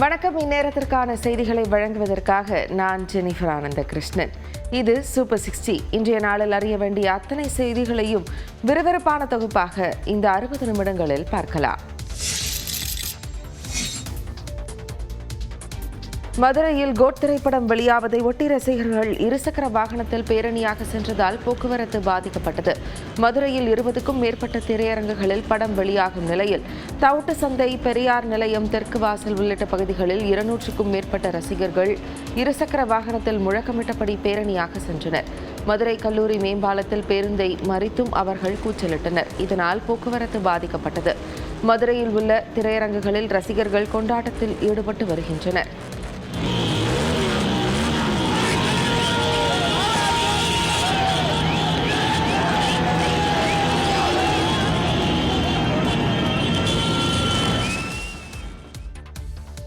வணக்கம். இந்நேரத்திற்கான செய்திகளை வழங்குவதற்காக நான் ஜெனிஃபர் ஆனந்தகிருஷ்ணன். இது சூப்பர் 60. இன்றைய நாளில் அறிய வேண்டிய அத்தனை செய்திகளையும் விறுவிறுப்பான தொகுப்பாக இந்த 60 நிமிடங்களில் பார்க்கலாம். மதுரையில் கோட் திரைப்படம் வெளியாவதை ஒட்டி ரசிகர்கள் இருசக்கர வாகனத்தில் பேரணியாக சென்றதால் போக்குவரத்து பாதிக்கப்பட்டது. மதுரையில் 20க்கும் மேற்பட்ட திரையரங்குகளில் படம் வெளியாகும் நிலையில் தவுட்டு சந்தை, பெரியார் நிலையம், தெற்கு வாசல் உள்ளிட்ட பகுதிகளில் 200க்கும் மேற்பட்ட ரசிகர்கள் இருசக்கர வாகனத்தில் முழக்கமிட்டபடி பேரணியாக சென்றனர். மதுரை கல்லூரி மேம்பாலத்தில் பேருந்தை மறித்தும் அவர்கள் கூச்சலிட்டனர். இதனால் போக்குவரத்து பாதிக்கப்பட்டது. மதுரையில் உள்ள திரையரங்குகளில் ரசிகர்கள் கொண்டாட்டத்தில் ஈடுபட்டு வருகின்றனர்.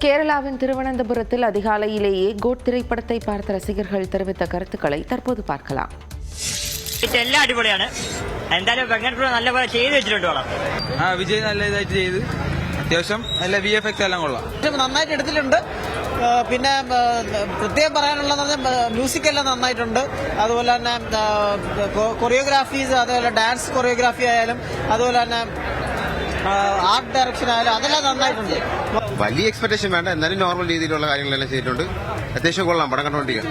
கேரளாவின் திருவனந்தபுரத்தில் அதிகாலையிலேயே கோட் திரைப்படத்தை பார்த்த ரசிகர்கள் தெரிவித்த கருத்துக்களை தற்போது பார்க்கலாம். എല്ലാം അടിപൊളിയാണ്. എന്തായാലും വെങ്കടപുരം നല്ലപോലെ ചെയ്തു വെച്ചിട്ടുണ്ട്. വിജയ് നല്ല ഇതായിട്ട് ചെയ്ത് അത്യാവശ്യം നല്ല VFX എല്ലാം കൊള്ളാം. നന്നായിട്ട് എടുത്തിട്ടുണ്ട്. പിന്നെ പ്രത്യേകം പറയാനുള്ളത് മ്യൂസിക് എല്ലാം നന്നായിട്ടുണ്ട്. അതുപോലെ തന്നെ കൊറിയോഗ്രാഫീസ്, അതുപോലെ ഡാൻസ് കൊറിയോഗ്രാഫി ആയാലും അതുപോലെ തന്നെ ആർട്ട് ഡയറക്ഷൻ ആയാലും അതെല്ലാം നന്നായിട്ടുണ്ട്. വലിയ എക്സ്പെക്ടേഷൻ വേണ്ട, എന്നാലും നോർമൽ രീതിയിലുള്ള കാര്യങ്ങളെല്ലാം ചെയ്തിട്ടുണ്ട്. അത്യാവശ്യം കൊള്ളാം, പടം കണ്ടുകൊണ്ടിരിക്കുക.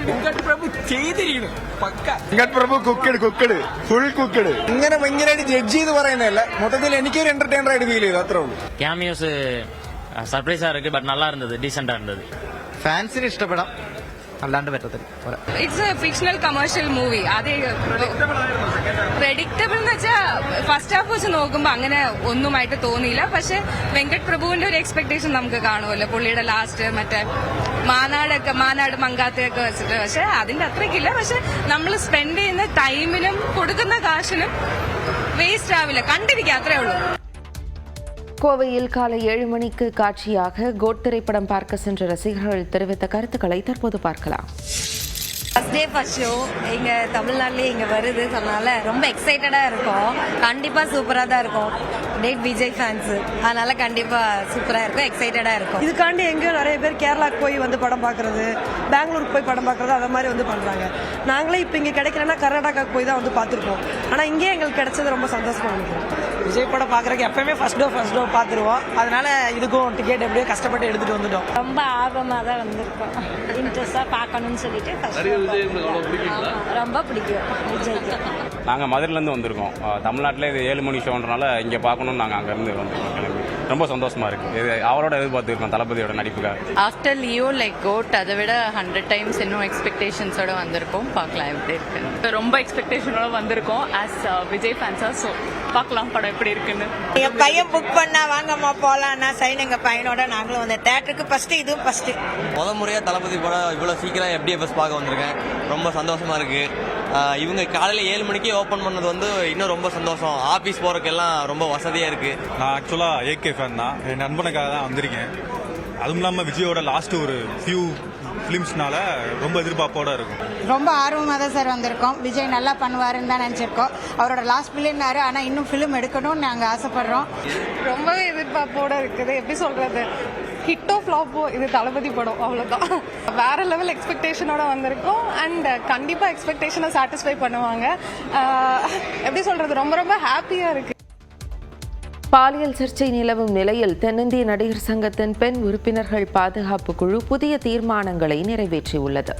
ഇങ്ങനെ ഭയങ്കരമായിട്ട് ജഡ്ജ് ചെയ്ത് പറയുന്നതല്ല, മൊത്തത്തിൽ എനിക്കൊരു എന്റർടൈനർ ആയിട്ട് ഫീൽ ചെയ്തു, അത്രേ ഉള്ളൂ. கேமியோஸ் சர்ப்ரைஸா இருக்கு, பட் நல்லா இருந்தது, டீசெண்டா இருந்தது. ഫാൻസിന് ഇഷ്ടപ്പെടാം, അല്ലാണ്ട് പറ്റത്തില്ല. It's A fictional commercial movie. അത് പ്രെഡിക്റ്റബിൾ എന്ന് വെച്ചാൽ ഫസ്റ്റ് ഹാഫ് വെച്ച് നോക്കുമ്പോൾ അങ്ങനെ ഒന്നുമായിട്ട് തോന്നിയില്ല. പക്ഷെ വെങ്കട് പ്രഭുവിന്റെ ഒരു എക്സ്പെക്ടേഷൻ നമുക്ക് കാണുമല്ലോ, പുള്ളിയുടെ ലാസ്റ്റ് മറ്റേ മാനാട് മങ്കാത്തയൊക്കെ വെച്ചിട്ട്. പക്ഷെ അതിന്റെ അത്രയ്ക്കില്ല. പക്ഷെ നമ്മൾ സ്പെൻഡ് ചെയ്യുന്ന ടൈമിനും കൊടുക്കുന്ന കാശിനും വേസ്റ്റ് ആവില്ല, കണ്ടിരിക്കുക, അത്രേ ഉള്ളൂ. கோவையில் காலை 7 மணிக்கு காட்சியாக கோட் திரைப்படம் பார்க்க சென்ற ரசிகர்கள் தெரிவித்த கருத்துக்களை தற்போது பார்க்கலாம். ஃபர்ஸ்ட் டே ஃபர்ஸ்ட் ஷோ இங்க தமிழ்நாட்டிலேயே இங்க வருது, அதனால ரொம்ப எக்ஸைட்டடா இருக்கும். கண்டிப்பா சூப்பரா தான் இருக்கும். டேட் விஜய் ஃபேன்ஸ், அதனால கண்டிப்பா சூப்பரா இருக்கும், எக்ஸைட்டடா இருக்கும். இதுக்காண்டி எங்கேயோ நிறைய பேர் கேரளாக்கு போய் வந்து படம் பார்க்கறது, பெங்களூருக்கு போய் படம் பார்க்கறது, அதை மாதிரி வந்து பண்றாங்க. நாங்களே இப்போ இங்க கிடைக்கலன்னா கர்நாடகாக்கு போய் தான் வந்து பார்த்துருக்கோம். ஆனா இங்கே எங்களுக்கு கிடைச்சது ரொம்ப சந்தோஷமா நினைக்கிறோம். விஜய் படம் பாக்குறதுக்கு எப்பயுமே ஃபர்ஸ்ட் டோ பாத்துருவோம். அதனால இதுக்கும் டிக்கெட் எப்படியோ கஷ்டப்பட்டு எடுத்துட்டு வந்துட்டோம். ரொம்ப ஆர்வமா தான் வந்திருக்கோம், இன்ட்ரெஸ்டா பார்க்கணும்னு சொல்லிட்டு ரொம்ப பிடிக்கும் விஜய்க்கு. நாங்கள் மதுரையிலேருந்து வந்திருக்கோம். தமிழ்நாட்டில் இது 7 மணி ஷோன்றனால இங்கே பார்க்கணும்னு நாங்கள் அங்கேருந்து வந்திருக்கோம். கிளம்பி ரொம்ப சந்தோஷமா இருக்கு. இது அவரோட எதிர்பார்த்துருக்கோம், தளபதியோட நடிப்புக்காக. ஆஃப்டர் லியோ லைக் கோட் அதை விட 100 டைம்ஸ் இன்னும் எக்ஸ்பெக்டேஷன்ஸோட வந்திருக்கோம். பார்க்கலாம் எப்படி இருக்கு. ரொம்ப எக்ஸ்பெக்டேஷனோட வந்திருக்கோம் ஆஸ் விஜய் ஃபேன்ஸா. ஸோ பார்க்கலாம் படம் எப்படி இருக்குன்னு. எங்க பையன் புக் பண்ணா வாங்கம்மா போலான்னா சைன், எங்க பையனோட நாங்களும் வந்து தேட்டருக்கு ஃபர்ஸ்ட், இதுவும் ஃபர்ஸ்ட். முதல் முறையா தளபதி படம் இவ்வளவு சீக்கிரம் FDFS பார்க்க வந்திருக்கேன். ரொம்ப சந்தோஷமா இருக்கு. இவங்க காலையில 7 மணிக்கே ஓபன் பண்ணது வந்து இன்னும் ரொம்ப சந்தோஷம். ஆபீஸ் போறதுக்கெல்லாம் ரொம்ப வசதியா இருக்கு. நான் ஆக்சுவலா AK ஃபேன் தான். என் நண்பனுக்காக தான் வந்திருக்கேன். அதுவும் இல்லாமல் விஜயோட லாஸ்ட் ஒரு ஃபியூ ஃபிலிம்ஸ்னால ரொம்ப எதிர்பார்ப்போட இருக்கும். ரொம்ப ஆர்வமாக தான் சார் வந்திருக்கோம். விஜய் நல்லா பண்ணுவாருன்னு தான் நினைச்சிருக்கோம். அவரோட லாஸ்ட் பில்லியனாரு, ஆனா இன்னும் ஃபிலிம் எடுக்கணும்னு நாங்க ஆசைப்படுறோம். ரொம்பவே எதிர்பார்ப்போட இருக்குது. எப்படி சொல்றது, ஹிட்டோ ஃப்ளாப்போ இது தளபதி படம், அவ்வளோதான். வேற லெவல் எக்ஸ்பெக்டேஷனோட வந்திருக்கோம். அண்ட் கண்டிப்பாக எக்ஸ்பெக்டேஷனை சாட்டிஸ்ஃபை பண்ணுவாங்க. எப்படி சொல்றது, ரொம்ப ரொம்ப ஹாப்பியாக இருக்கு. பாலியல் சர்ச்சை நிலவும் நிலையில் தென்னிந்திய நடிகர் சங்கத்தின் பெண் உறுப்பினர்கள் பாதுகாப்பு குழு புதிய தீர்மானங்களை நிறைவேற்றியுள்ளது.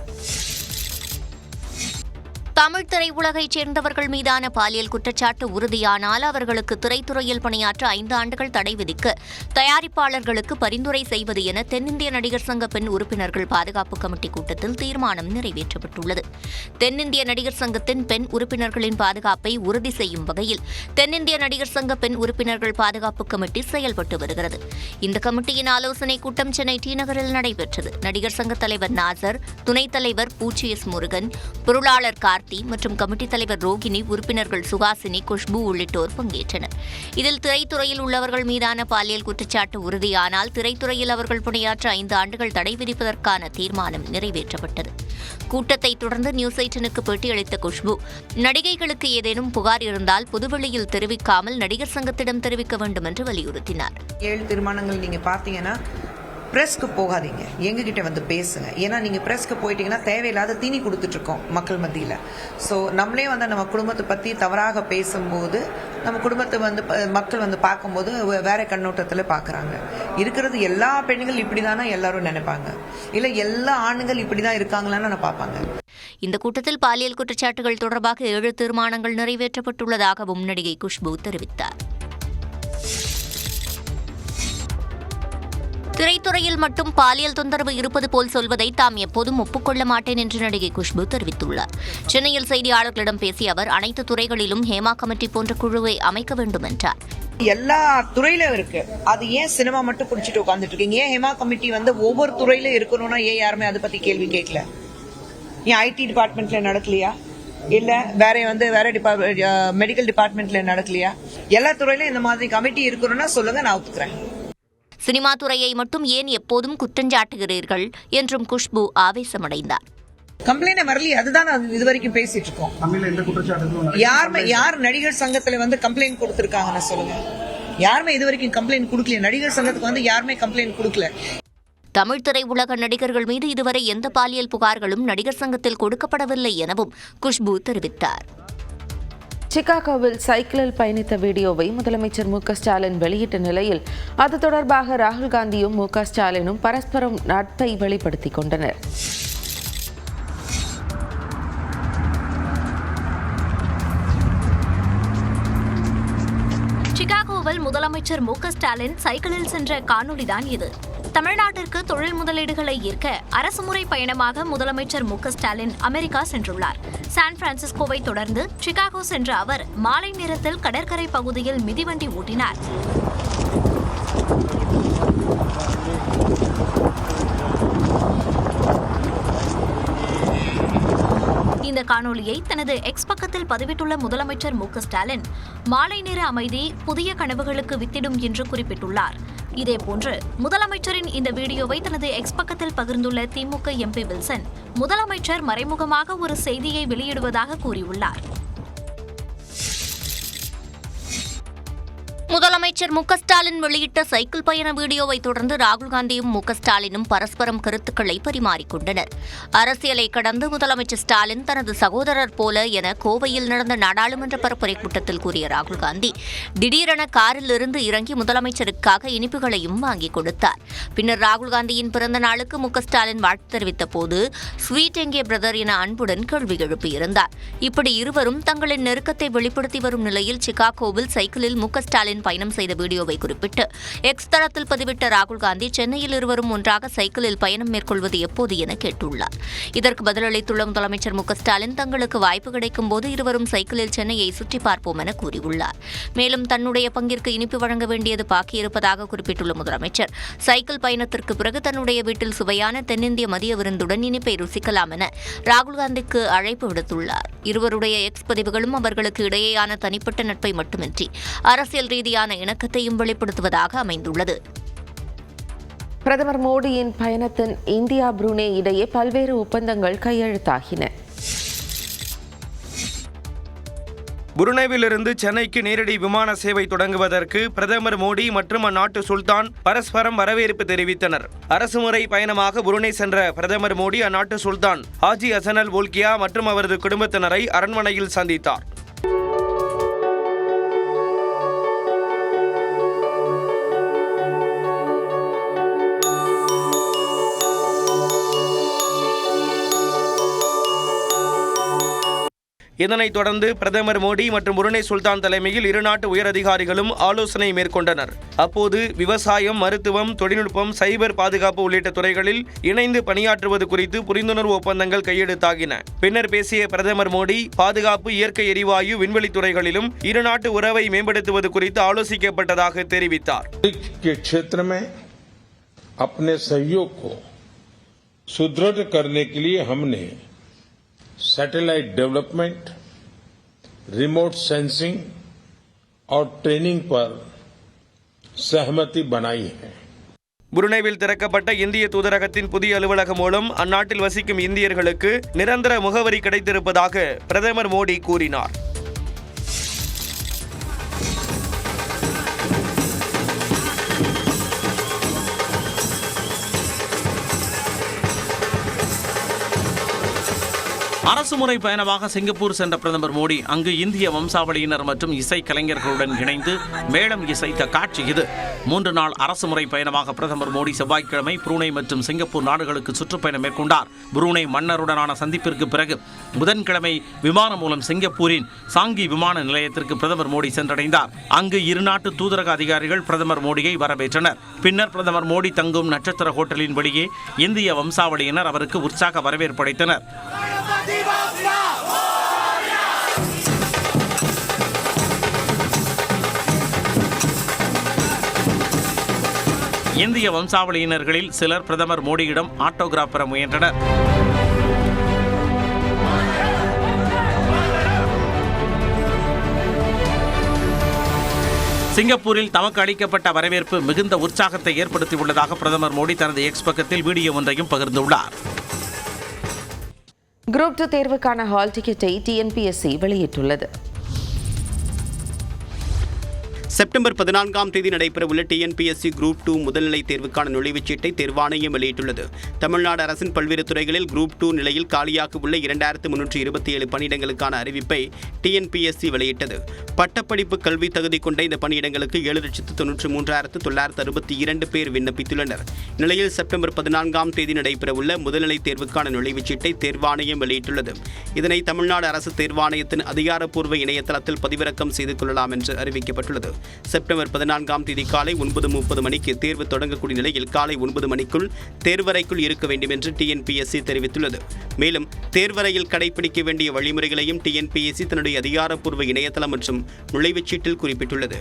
தமிழ் திரையுலகைச் சேர்ந்தவர்கள் மீதான பாலியல் குற்றச்சாட்டு உறுதியானால் அவர்களுக்கு திரைத்துறையில் பணியாற்ற 5 ஆண்டுகள் தடை விதிக்க தயாரிப்பாளர்களுக்கு பரிந்துரை செய்வது என தென்னிந்திய நடிகர் சங்க பெண் உறுப்பினர்கள் பாதுகாப்பு கமிட்டி கூட்டத்தில் தீர்மானம் நிறைவேற்றப்பட்டுள்ளது. தென்னிந்திய நடிகர் சங்கத்தின் பெண் உறுப்பினர்களின் பாதுகாப்பை உறுதி செய்யும் வகையில் தென்னிந்திய நடிகர் சங்க பெண் உறுப்பினர்கள் பாதுகாப்பு கமிட்டி செயல்பட்டு வருகிறது. இந்த கமிட்டியின் ஆலோசனைக் கூட்டம் சென்னை டி நகரில் நடைபெற்றது. நடிகர் சங்க தலைவர் நாசர், துணைத் தலைவர் பூச்சி முருகன், பொருளாளர் கார்த்தி மற்றும் கமிட்டி தலைவர் ரோகிணி, உறுப்பினர்கள் சுகாசினி, குஷ்பு உள்ளிட்டோர் பங்கேற்றனர். இதில் திரைத்துறையில் உள்ளவர்கள் மீதான பாலியல் குற்றச்சாட்டு உறுதியானால் திரைத்துறையில் அவர்கள் பணியாற்ற 5 ஆண்டுகள் தடை விதிப்பதற்கான தீர்மானம் நிறைவேற்றப்பட்டது. கூட்டத்தை தொடர்ந்து நியூஸ் 18க்கு பேட்டியளித்த குஷ்பு, நடிகைகளுக்கு ஏதேனும் புகார் இருந்தால் பொதுவெளியில் தெரிவிக்காமல் நடிகர் சங்கத்திடம் தெரிவிக்க வேண்டும் என்று வலியுறுத்தினார். 7 தீர்மானங்கள் நீங்க பாத்தீங்கன்னா ப்ரெஸ்க்கு போகாதீங்க, எங்ககிட்ட வந்து பேசுங்க. ஏன்னா நீங்கள் ப்ரெஸ்க்கு போயிட்டீங்கன்னா தேவையில்லாத தீனி கொடுத்துட்ருக்கோம் மக்கள் மத்தியில். ஸோ நம்மளே வந்து நம்ம குடும்பத்தை பற்றி தவறாக பேசும்போது நம்ம குடும்பத்தை வந்து மக்கள் வந்து பார்க்கும்போது வேற கண்ணோட்டத்தில் பார்க்குறாங்க. இருக்கிறது எல்லா பெண்கள் இப்படி தானே எல்லாரும் நினைப்பாங்க, இல்லை எல்லா ஆண்கள் இப்படி தான் இருக்காங்களான்னு பார்ப்பாங்க. இந்த கூட்டத்தில் பாலியல் குற்றச்சாட்டுகள் தொடர்பாக 7 தீர்மானங்கள் நிறைவேற்றப்பட்டுள்ளதாகவும் நடிகை குஷ்பு தெரிவித்தார். திரைத்துறையில் மட்டும் பாலியல் தொந்தரவு இருப்பது போல் சொல்வதை தாம் எப்போதும் ஒப்புக்கொள்ள மாட்டேன் என்று நடிகை குஷ்பு தெரிவித்துள்ளார். சென்னையில் செய்தியாளர்களிடம் பேசிய அவர் அனைத்து துறைகளிலும் ஹேமா கமிட்டி போன்ற குழுவை அமைக்க வேண்டும் என்றார். எல்லா துறையிலும் இருக்கு, அது ஏன் சினிமா மட்டும் குடிச்சிட்டு உட்காந்துட்டு இருக்கீங்க? ஏன் ஹேமா கமிட்டி வந்து ஒவ்வொரு துறையில இருக்கணும்னா ஏன் யாருமே அதை பத்தி கேள்வி கேட்கல? ஏன் ஐடி டிபார்ட்மெண்ட்ல நடக்கலையா? இல்ல வேற மெடிக்கல் டிபார்ட்மெண்ட்ல நடக்கலையா? எல்லா துறையிலும் இந்த மாதிரி கமிட்டி இருக்கணும்னா சொல்லுங்க, நான் ஒத்துக்கிறேன். சினிமா துறையை மட்டும் ஏன் எப்போதும் குற்றஞ்சாட்டுகிறீர்கள் என்றும் குஷ்பு ஆவேசமடைந்தார். கம்ப்ளைண்ட் வரலையே, அதுதான் இது வரைக்கும் பேசிட்டு இருக்கோம். யார் நடிகர் சங்கத்துல வந்து கம்ப்ளைண்ட் கொடுத்திருக்காங்கன்னு சொல்லுங்க. யாருமே இது வரைக்கும் கம்ப்ளைண்ட் கொடுக்கல. நடிகர் சங்கத்துக்கு வந்து யாருமே கம்ப்ளைண்ட் கொடுக்கல. தமிழ் திரையுலக நடிகர்கள் மீது இதுவரை எந்த பாலியல் புகார்களும் நடிகர் சங்கத்தில் கொடுக்கப்படவில்லை எனவும் குஷ்பு தெரிவித்தார். சிகாகோவில் சைக்கிளில் பயணித்த வீடியோவை முதலமைச்சர் மு க ஸ்டாலின் வெளியிட்ட நிலையில் அது தொடர்பாக ராகுல் காந்தியும் மு க ஸ்டாலினும் பரஸ்பரம் நட்பை வெளிப்படுத்திக் கொண்டனர். சிகாகோவில் முதலமைச்சர் மு க ஸ்டாலின் சைக்கிளில் சென்ற காணொலிதான் இது. தமிழ்நாட்டிற்கு தொழில் முதலீடுகளை ஈர்க்க அரசுமுறை பயணமாக முதலமைச்சர் மு க ஸ்டாலின் அமெரிக்கா சென்றுள்ளார். சான் பிரான்சிஸ்கோவை தொடர்ந்து சிகாகோ சென்ற அவர் மாலை நேரத்தில் கடற்கரை பகுதியில் மிதிவண்டி ஓட்டினார். இந்த காணொலியை தனது எக்ஸ் பக்கத்தில் பதிவிட்டுள்ள முதலமைச்சர் மு க ஸ்டாலின் மாலை நேர அமைதி புதிய கனவுகளுக்கு வித்திடும் என்று குறிப்பிட்டுள்ளார். இதேபோன்று முதலமைச்சரின் இந்த வீடியோவை தனது எக்ஸ் பக்கத்தில் பகிர்ந்துள்ள திமுக எம்பி வில்சன் முதலமைச்சர் மறைமுகமாக ஒரு செய்தியை வெளியிடுவதாக கூறியுள்ளார். முதலமைச்சர் மு க ஸ்டாலின் வெளியிட்ட சைக்கிள் பயண வீடியோவை தொடர்ந்து ராகுல் காந்தியும் மு க ஸ்டாலினும் பரஸ்பரம் கருத்துக்களை பரிமாறிக்கொண்டனர். அரசியலை கடந்து முதலமைச்சர் ஸ்டாலின் தனது சகோதரர் போல என கோவையில் நடந்த நாடாளுமன்ற பரப்புரை கூட்டத்தில் கூறிய ராகுல் காந்தி திடீரென காரில் இருந்து இறங்கி முதலமைச்சருக்காக இனிப்புகளையும் வாங்கி கொடுத்தார். பின்னர் ராகுல் காந்தியின் பிறந்த நாளுக்கு மு க ஸ்டாலின் வாழ்த்து தெரிவித்த போது ஸ்வீட் எங்கே பிரதர் என அன்புடன் கேள்வி எழுப்பியிருந்தார். இப்படி இருவரும் தங்களின் நெருக்கத்தை வெளிப்படுத்தி வரும் நிலையில் சிகாகோவில் சைக்கிளில் மு க ஸ்டாலின் பயணம் செய்த வீடியோவை குறிப்பிட்டு எக்ஸ் தளத்தில் பதிவிட்ட ராகுல் காந்தி சென்னையில் இருவரும் ஒன்றாக சைக்கிளில் பயணம் மேற்கொள்வது எப்போது என கேட்டுள்ளார். இதற்கு பதிலளித்துள்ள முதலமைச்சர் மு க ஸ்டாலின் தங்களுக்கு வாய்ப்பு கிடைக்கும் போது இருவரும் சைக்கிளில் சென்னையை சுற்றி பார்ப்போம் என கூறியுள்ளார். மேலும் தன்னுடைய பங்கிற்கு இனிப்பு வழங்க வேண்டியது பாக்கியிருப்பதாக குறிப்பிட்டுள்ள முதலமைச்சர் சைக்கிள் பயணத்திற்கு பிறகு தன்னுடைய வீட்டில் சுவையான தென்னிந்திய மதிய விருந்துடன் இனிப்பை ருசிக்கலாம் என ராகுல் காந்திக்கு அழைப்பு விடுத்துள்ளார். இருவருடைய எக்ஸ் பதிவுகளும் அவர்களுக்கு இடையேயான தனிப்பட்ட நட்பை மட்டுமின்றி அரசியல் ரீதியான இணக்கத்தையும் வெளிப்படுத்துவதாக அமைந்துள்ளது. பிரதமர் மோடியின் பயணத்தின் இந்தியா புரூனே இடையே பல்வேறு ஒப்பந்தங்கள் கையெழுத்தாகின. புருனேவிலிருந்து சென்னைக்கு நேரடி விமான சேவை தொடங்குவதற்கு பிரதமர் மோடி மற்றும் அந்நாட்டு சுல்தான் பரஸ்பரம் வரவேற்பு தெரிவித்தனர். அரசுமுறை பயணமாக புருனே சென்ற பிரதமர் மோடி அந்நாட்டு சுல்தான் ஹாஜி ஹசன் அல் போல்கியா மற்றும் அவரது குடும்பத்தினரை அரண்மனையில் சந்தித்தார். இதனைத் தொடர்ந்து பிரதமர் மோடி மற்றும் புருனே சுல்தான் தலைமையில் இருநாட்டு உயரதிகாரிகளும் ஆலோசனை மேற்கொண்டனர். அப்போது விவசாயம், மருத்துவம், தொழில்நுட்பம், சைபர் பாதுகாப்பு உள்ளிட்ட துறைகளில் இணைந்து பணியாற்றுவது குறித்து புரிந்துணர்வு ஒப்பந்தங்கள் கையெழுத்தாகின. பின்னர் பேசிய பிரதமர் மோடி பாதுகாப்பு, இயற்கை எரிவாயு, விண்வெளி துறைகளிலும் இருநாட்டு உறவை மேம்படுத்துவது குறித்து ஆலோசிக்கப்பட்டதாக தெரிவித்தார். अपने सहयोग को सुदृढ़ करने के लिए हमने सैटेलाइट डेवलपमेंट, रिमोट सेंसिंग और ट्रेनिंग पर सहमति बनाई है. புருனேவில் திறக்கப்பட்ட இந்திய தூதரகத்தின் புதிய அலுவலகம் மூலம் அந்நாட்டில் வசிக்கும் இந்தியர்களுக்கு நிரந்தர முகவரி கிடைத்திருப்பதாக பிரதமர் மோடி கூறினார். அரசுமுறை பயணமாக சிங்கப்பூர் சென்ற பிரதமர் மோடி அங்கு இந்திய வம்சாவளியினர் மற்றும் இசை கலைஞர்களுடன் இணைந்து மேளம் இசைத்த காட்சி இது. 3 நாள் அரசுமுறை பயணமாக பிரதமர் மோடி செவ்வாய்க்கிழமை புரூனே மற்றும் சிங்கப்பூர் நாடுகளுக்கு சுற்றுப்பயணம் மேற்கொண்டார். புரூனே மன்னருடனான சந்திப்பிற்கு பிறகு புதன்கிழமை விமானம் மூலம் சிங்கப்பூரின் சாங்கி விமான நிலையத்திற்கு பிரதமர் மோடி சென்றடைந்தார். அங்கு இருநாட்டு தூதரக அதிகாரிகள் பிரதமர் மோடியை வரவேற்றனர். பின்னர் பிரதமர் மோடி தங்கும் நட்சத்திர ஹோட்டலின் வெளியே இந்திய வம்சாவளியினர் அவருக்கு உற்சாக வரவேற்பு அளித்தனர். இந்திய வம்சாவளியினர்களில் சிலர் பிரதமர் மோடியிடம் ஆட்டோகிராஃப் பெற முயன்றனர். சிங்கப்பூரில் தமக்கு அளிக்கப்பட்ட வரவேற்பு மிகுந்த உற்சாகத்தை ஏற்படுத்தியுள்ளதாக பிரதமர் மோடி தனது எக்ஸ் பக்கத்தில் வீடியோ ஒன்றையும் பகிர்ந்துள்ளார். குரூப் 2 தேர்வுக்கான ஹால் டிக்கெட்டை டிஎன்பிஎஸ்சி வெளியிட்டுள்ளது. செப்டம்பர் 14ஆம் தேதி நடைபெறவுள்ள டிஎன்பிஎஸ்சி குரூப் 2 முதல்நிலை தேர்வுக்கான நுழைவுச் சீட்டை தேர்வாணையம் வெளியிட்டுள்ளது. தமிழ்நாடு அரசின் பல்வேறு துறைகளில் குரூப் 2 நிலையில் காலியாக உள்ள 2327 பணியிடங்களுக்கான அறிவிப்பை டிஎன்பிஎஸ்சி வெளியிட்டது. பட்டப்படிப்பு கல்வி தகுதி கொண்ட இந்த பணியிடங்களுக்கு 7,93,962 பேர் விண்ணப்பித்துள்ளனர். இந்நிலையில் செப்டம்பர் 14ஆம் தேதி நடைபெறவுள்ள முதல்நிலை தேர்வுக்கான நுழைவுச் சீட்டை தேர்வாணையம் வெளியிட்டுள்ளது. இதனை தமிழ்நாடு அரசு தேர்வாணையத்தின் அதிகாரப்பூர்வ இணையதளத்தில் பதிவிறக்கம் செய்து கொள்ளலாம் என்று அறிவிக்கப்பட்டுள்ளது. செப்டம்பர் 14ஆம் தேதி காலை 9:30 மணிக்கு தேர்வு தொடங்கக்கூடிய நிலையில் காலை 9 மணிக்குள் தேர்வறைக்குள் இருக்க வேண்டும் என்று டிஎன்பிஎஸ்சி தெரிவித்துள்ளது. மேலும் தேர்வறையில் கடைபிடிக்க வேண்டிய வழிமுறைகளையும் டிஎன்பிஎஸ்சி தன்னுடைய அதிகாரப்பூர்வ இணையதளம் மற்றும் நுழைவுச் சீட்டில் குறிப்பிட்டுள்ளது.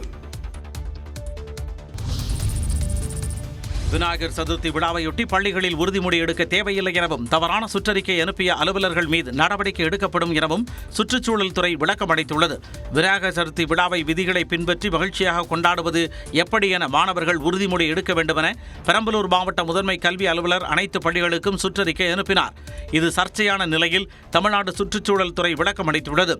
விநாயகர் சதுர்த்தி விழாவையொட்டி பள்ளிகளில் உறுதிமொழி எடுக்க தேவையில்லை எனவும் தவறான சுற்றறிக்கை அனுப்பிய அலுவலர்கள் மீது நடவடிக்கை எடுக்கப்படும் எனவும் சுற்றுச்சூழல் துறை விளக்கம் அளித்துள்ளது. விநாயகர் சதுர்த்தி விழாவை விதிகளை பின்பற்றி மகிழ்ச்சியாக கொண்டாடுவது எப்படி என மாணவர்கள் உறுதிமொழி எடுக்க வேண்டுமென பெரம்பலூர் மாவட்ட முதன்மை கல்வி அலுவலர் அனைத்து பள்ளிகளுக்கும் சுற்றறிக்கை அனுப்பினார். இது சர்ச்சையான நிலையில் தமிழ்நாடு சுற்றுச்சூழல் துறை விளக்கம் அளித்துள்ளது.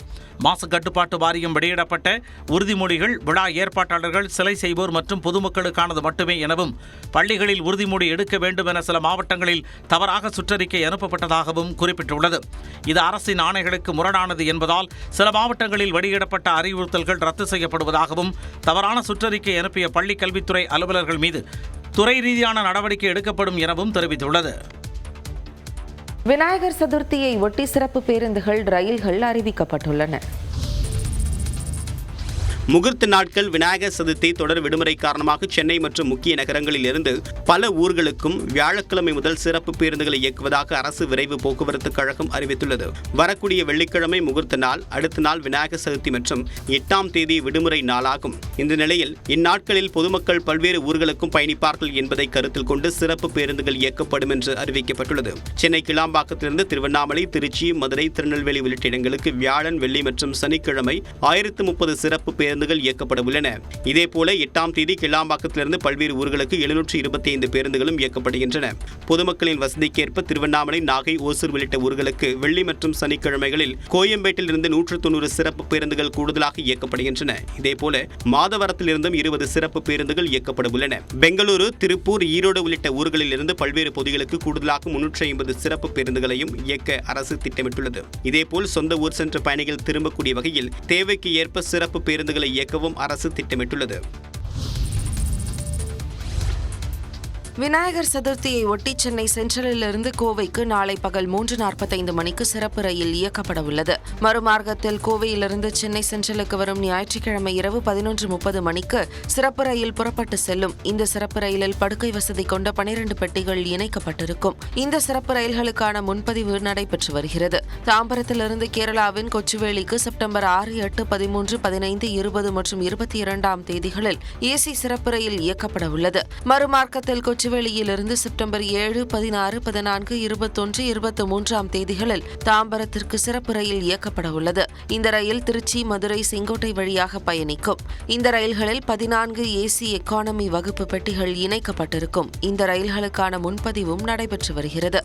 மாசு கட்டுப்பாட்டு வாரியம் வெளியிடப்பட்ட உறுதிமொழிகள் விழா ஏற்பாட்டாளர்கள், சிலை செய்வோர் மற்றும் பொதுமக்களுக்கானது மட்டுமே எனவும் பள்ளிகளில் உறுதிமொழி எடுக்க வேண்டும் என சில மாவட்டங்களில் தவறாக சுற்றறிக்கை அனுப்பப்பட்டதாகவும் குறிப்பிட்டுள்ளது. இது அரசின் ஆணைகளுக்கு முரணானது என்பதால் சில மாவட்டங்களில் வெளியிடப்பட்ட அறிவுறுத்தல்கள் ரத்து செய்யப்படுவதாகவும் தவறான சுற்றறிக்கை அனுப்பிய பள்ளி கல்வித்துறை அலுவலர்கள் மீது துறை ரீதியான நடவடிக்கை எடுக்கப்படும் எனவும் தெரிவித்துள்ளது. விநாயகர் சதுர்த்தியை ஒட்டி சிறப்பு பேருந்துகள், ரயில்கள் அறிவிக்கப்பட்டுள்ளன. முகூர்த்த நாட்கள் விநாயகர் சதுர்த்தி தொடர் விடுமுறை காரணமாக சென்னை மற்றும் முக்கிய நகரங்களில் இருந்து பல ஊர்களுக்கும் வியாழக்கிழமை முதல் சிறப்பு பேருந்துகளை இயக்குவதாக அரசு விரைவு போக்குவரத்து கழகம் அறிவித்துள்ளது. வரக்கூடிய வெள்ளிக்கிழமை முகூர்த்த நாள், அடுத்த நாள் விநாயகர் சதுர்த்தி மற்றும் 8ஆம் தேதி விடுமுறை நாளாகும். இந்த நிலையில் இந்நாட்களில் பொதுமக்கள் பல்வேறு ஊர்களுக்கும் பயணிப்பார்கள் என்பதை கருத்தில் கொண்டு சிறப்பு பேருந்துகள் இயக்கப்படும் என்று அறிவிக்கப்பட்டுள்ளது. சென்னை கிளாம்பாக்கத்திலிருந்து திருவண்ணாமலை, திருச்சி, மதுரை, திருநெல்வேலி உள்ளிட்ட இடங்களுக்கு வியாழன், வெள்ளி மற்றும் சனிக்கிழமை 1030 சிறப்பு பேருந்துகள் இயக்கப்பட உள்ளன. இதேபோல 8ஆம் தேதி கிளாம்பாக்கத்திலிருந்து பல்வேறு ஊர்களுக்கு 725 பேருந்துகளும் இயக்கப்படுகின்றன. பொதுமக்களின் வசதிக்கேற்ப திருவண்ணாமலை, நாகை, ஓசூர் உள்ளிட்ட ஊர்களுக்கு வெள்ளி மற்றும் சனிக்கிழமைகளில் கோயம்பேட்டில் இருந்து 190 சிறப்பு பேருந்துகள் கூடுதலாக இயக்கப்படுகின்றன. இதேபோல மாதவரத்திலிருந்தும் 20 சிறப்பு பேருந்துகள் இயக்கப்பட உள்ளன. பெங்களூரு, திருப்பூர், ஈரோடு உள்ளிட்ட ஊர்களில் இருந்து பல்வேறு பகுதிகளுக்கு கூடுதலாக 350 சிறப்பு பேருந்துகளையும் இயக்க அரசு திட்டமிட்டுள்ளது. இதேபோல் சொந்த ஊர் சென்ற பயணிகள் திரும்பக்கூடிய வகையில் தேவைக்கு ஏற்ப சிறப்பு பேருந்துகளை இயக்கவும் அரசு திட்டமிட்டுள்ளது. விநாயகர் சதுர்த்தியை ஒட்டி சென்னை சென்ட்ரலிலிருந்து கோவைக்கு நாளை பகல் 3:45 மணிக்கு சிறப்பு ரயில் இயக்கப்பட உள்ளது. மறுமார்க்கத்தில் கோவையிலிருந்து சென்னை சென்ட்ரலுக்கு வரும் ஞாயிற்றுக்கிழமை இரவு 11:30 மணிக்கு சிறப்பு ரயில் புறப்பட்டு செல்லும். இந்த சிறப்பு ரயிலில் படுக்கை வசதி கொண்ட 12 பெட்டிகள் இணைக்கப்பட்டிருக்கும். இந்த சிறப்பு ரயில்களுக்கான முன்பதிவு நடைபெற்று வருகிறது. தாம்பரத்திலிருந்து கேரளாவின் கொச்சுவேலிக்கு செப்டம்பர் 6, 8, 13, 15, 20 மற்றும் 22ஆம் தேதிகளில் ஏசி சிறப்பு ரயில் இயக்கப்பட உள்ளது. மறுமார்க்கத்தில் கொச்சுவேலியிலிருந்து செப்டம்பர் 7, 16, 14, 21, 23ஆம் தேதிகளில் தாம்பரத்திற்கு சிறப்பு ரயில் இயக்கப்பட உள்ளது. இந்த ரயில் திருச்சி, மதுரை, செங்கோட்டை வழியாக பயணிக்கும். இந்த ரயில்களில் 14 ஏசி எக்கானமி வகுப்பு பெட்டிகள் இணைக்கப்பட்டிருக்கும். இந்த ரயில்களுக்கான முன்பதிவும் நடைபெற்று வருகிறது.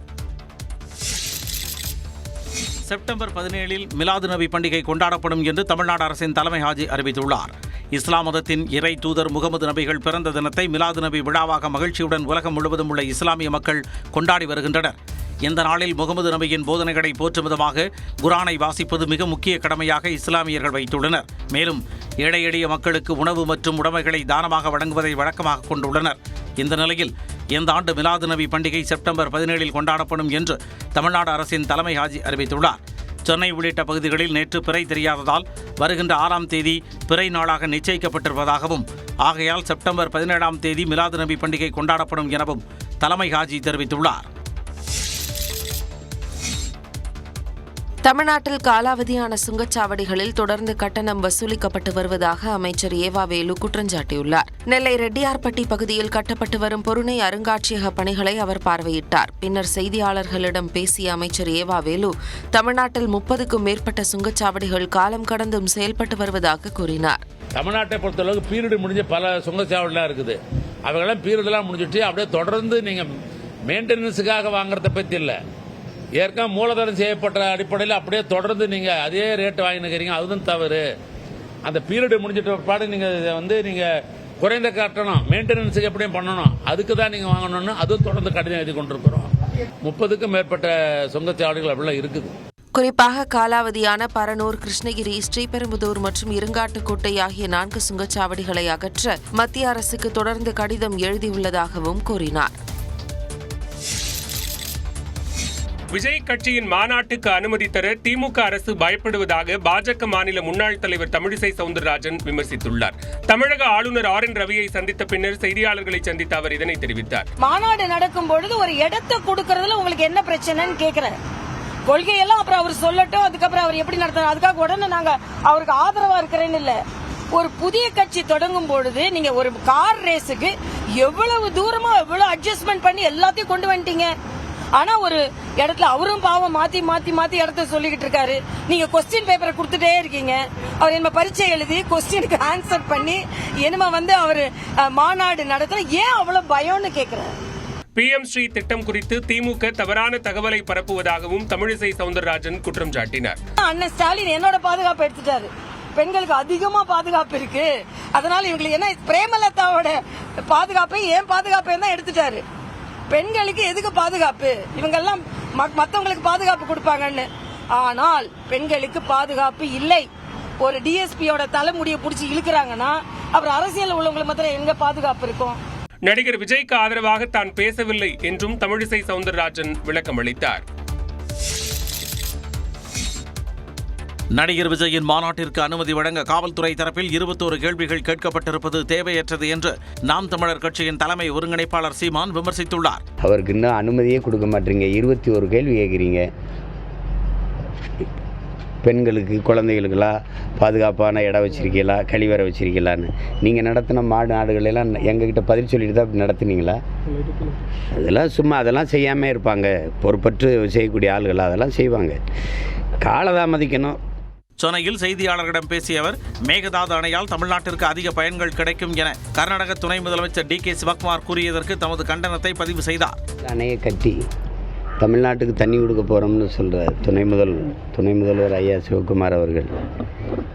செப்டம்பர் 17 மிலாது நபி பண்டிகை கொண்டாடப்படும் என்று தமிழ்நாடு அரசின் தலைமை ஹாஜி அறிவித்துள்ளார். இஸ்லாம் மதத்தின் இறை தூதர் முகமது நபிகள் பிறந்த தினத்தை மிலாது நபி விழாவாக மகிழ்ச்சியுடன் உலகம் முழுவதும் உள்ள இஸ்லாமிய மக்கள் கொண்டாடி வருகின்றனர். இந்த நாளில் முகமது நபியின் போதனைகளை போற்றும் விதமாக குரானை வாசிப்பது மிக முக்கிய கடமையாக இஸ்லாமியர்கள் வைத்துள்ளனர். மேலும் ஏழை எளிய மக்களுக்கு உணவு மற்றும் உடைமைகளை தானமாக வழங்குவதை வழக்கமாக கொண்டுள்ளனர். இந்த நிலையில் இந்த ஆண்டு மிலாது நபி பண்டிகை செப்டம்பர் 17 கொண்டாடப்படும் என்று தமிழ்நாடு அரசின் தலைமை ஹாஜி அறிவித்துள்ளார். சென்னை உள்ளிட்ட பகுதிகளில் நேற்று பிறை தெரியாததால் வருகின்ற 6ஆம் தேதி பிறை நாளாக நிச்சயிக்கப்பட்டிருப்பதாகவும் ஆகையால் செப்டம்பர் 17ஆம் தேதி மிலாது நபி பண்டிகை கொண்டாடப்படும் எனவும் தலைமை ஹாஜி தெரிவித்துள்ளார். தமிழ்நாட்டில் காலாவதியான சுங்கச்சாவடிகளில் தொடர்ந்து கட்டணம் வசூலிக்கப்பட்டு வருவதாக அமைச்சர் ஏவா வேலு குற்றஞ்சாட்டியுள்ளார். நெல்லை ரெட்டியார்பட்டி பகுதியில் கட்டப்பட்டு வரும் பொருணை அருங்காட்சியக பணிகளை அவர் பார்வையிட்டார். பின்னர் செய்தியாளர்களிடம் பேசிய அமைச்சர் ஏவா வேலு தமிழ்நாட்டில் 30க்கும் மேற்பட்ட சுங்கச்சாவடிகள் காலம் கடந்தும் செயல்பட்டு வருவதாக கூறினார். தமிழ்நாட்டை பொறுத்தளவுக்கு பீரியடு முடிஞ்ச பல சுங்கச்சாவடிலாம் இருக்குது. அவங்களாம் பீரியடெல்லாம் முடிஞ்சிட்டு அப்படியே தொடர்ந்து நீங்கள் மெயின்டெனன்ஸுக்காக வாங்குறத பற்றி இல்லை, ஏற்கனவே மூலதனம் செய்யப்பட்ட அடிப்படையில் அப்படியே தொடர்ந்து நீங்கள் அதே ரேட்டு வாங்கினுக்கிறீங்க. அதுதான் தவறு. அந்த பீரியடு முடிஞ்சிட்ட பாடு நீங்கள் குறைந்த கட்டணம் மெயின்டெனன்ஸுக்கு எப்படியும் பண்ணணும், அதுக்கு தான் நீங்கள் வாங்கணும்னு அதுவும் தொடர்ந்து கடிதம் எழுதி கொண்டிருக்கிறோம். 30க்கும் மேற்பட்ட சுங்கச்சாவடிகள் அப்படிலாம் இருக்குது. குறிப்பாக காலாவதியான பரனூர், கிருஷ்ணகிரி, ஸ்ரீபெரும்புதூர் மற்றும் இருங்காட்டுக்கோட்டை ஆகிய 4 சுங்கச்சாவடிகளை அகற்ற மத்திய அரசுக்கு தொடர்ந்து கடிதம் எழுதியுள்ளதாகவும் கூறினார். விஜய் கட்சியின் மாநாட்டுக்கு அனுமதி தர திமுக அரசு பயப்படுவதாக பாஜக மாநில முன்னாள் தலைவர் தமிழிசை சவுந்தரராஜன் விமர்சித்துள்ளார். தமிழக ஆளுநர் RN ரவியை சந்தித்த பின்னர் செய்தியாளர்களை சந்தித்த அவர் இதனை தெரிவித்தார். மாநாடு நடக்கும் பொழுது ஒரு இடத்தை கொடுக்கறதுல உங்களுக்கு என்ன பிரச்சனைன்னு கேட்கிறேன். கொள்கையெல்லாம் அப்புறம் அவர் சொல்லட்டும், அதுக்கப்புறம் அவர் எப்படி நடத்துறாரு, அதுக்காக உடனே நாங்க அவருக்கு ஆதரவா இருக்கிறேன்னு இல்ல. ஒரு புதிய கட்சி தொடங்கும் பொழுது நீங்க ஒரு கார் ரேஸுக்கு எவ்வளவு தூரமா எவ்வளவு அட்ஜஸ்ட்மெண்ட் பண்ணி எல்லாத்தையும் கொண்டு வந்துட்டீங்க. ஆனா ஒரு இடத்துல அவரும் பாவம் மாத்தி மாத்தி மாத்தி இடத்த சொல்லிக்கிட்டு இருக்காரு. நீங்க கொஸ்டின் பேப்பரை கொடுத்துட்டே இருக்கீங்க. அவர் என்ன பரீட்சை எழுதி கொஸ்டினுக்கு ஆன்சர் பண்ணி என்னமா அவரு மாநாடு நடத்த ஏன் அவ்வளவு பயம்னு கேக்குறேன். PM ஸ்ரீ திட்டம் குறித்து திமுக தவறான தகவலை பரப்புவதாகவும் தமிழிசை சவுந்தரராஜன் குற்றம் சாட்டினார். அண்ணன் ஸ்டாலின் என்னோட பாதுகாப்பு எடுத்துட்டாரு. பெண்களுக்கு அதிகமா பாதுகாப்பு இருக்கு, அதனால இவங்களுக்கு என்ன பிரேமலதாவோட பாதுகாப்பை ஏன் பாதுகாப்பை தான் எடுத்துட்டாரு. பெண்களுக்கு எதுக்கு பாதுகாப்பு, இவங்கெல்லாம் மற்றவங்களுக்கு பாதுகாப்பு கொடுப்பாங்கன்னு. ஆனால் பெண்களுக்கு பாதுகாப்பு இல்லை. ஒரு டிஎஸ்பியோட தலைமுடியை பிடிச்சி இழுக்கிறாங்கன்னா அப்புறம் அரசியல் உள்ளவங்களுக்கு மாத்திரம் எங்க பாதுகாப்பு இருக்கும். நடிகர் விஜய்க்கு ஆதரவாக தான் பேசவில்லை என்றும் தமிழிசை சவுந்தரராஜன் விளக்கம் அளித்தார். நடிகர் விஜயின் மாநாட்டிற்கு அனுமதி வழங்க காவல்துறை தரப்பில் 21 கேள்விகள் கேட்கப்பட்டிருப்பது தேவையற்றது என்று நாம் தமிழர் கட்சியின் தலைமை ஒருங்கிணைப்பாளர் சீமான் விமர்சித்துள்ளார். அவருக்கு இன்னும் அனுமதியே கொடுக்க மாட்டீங்க, 21 கேள்வி கேட்குறீங்க. பெண்களுக்கு குழந்தைகளுக்கெல்லாம் பாதுகாப்பான இடம் வச்சிருக்கீங்களா, கழிவறை வச்சிருக்கீங்களான்னு நீங்கள் நடத்தின நாடுகளெல்லாம் எங்ககிட்ட பதில் சொல்லிட்டு தான் அப்படி நடத்துனீங்களா? அதெல்லாம் சும்மா அதெல்லாம் செய்யாமல் இருப்பாங்க. பொறுப்பற்று செய்யக்கூடிய ஆளுகள் அதெல்லாம் செய்வாங்க. காலதாமதிக்கணும். சென்னையில் செய்தியாளர்களிடம் பேசிய அவர் மேகதாது அணையால் தமிழ்நாட்டிற்கு அதிக பயன்கள் கிடைக்கும் என கர்நாடக துணை முதலமைச்சர் DK சிவக்குமார் கூறியதற்கு தமது கண்டனத்தை பதிவு செய்தார். அணையை கட்டி தமிழ்நாட்டுக்கு தண்ணி கொடுக்க போகிறோம்னு சொல்கிறார் துணை முதல்வர் ஐயா சிவக்குமார் அவர்கள்.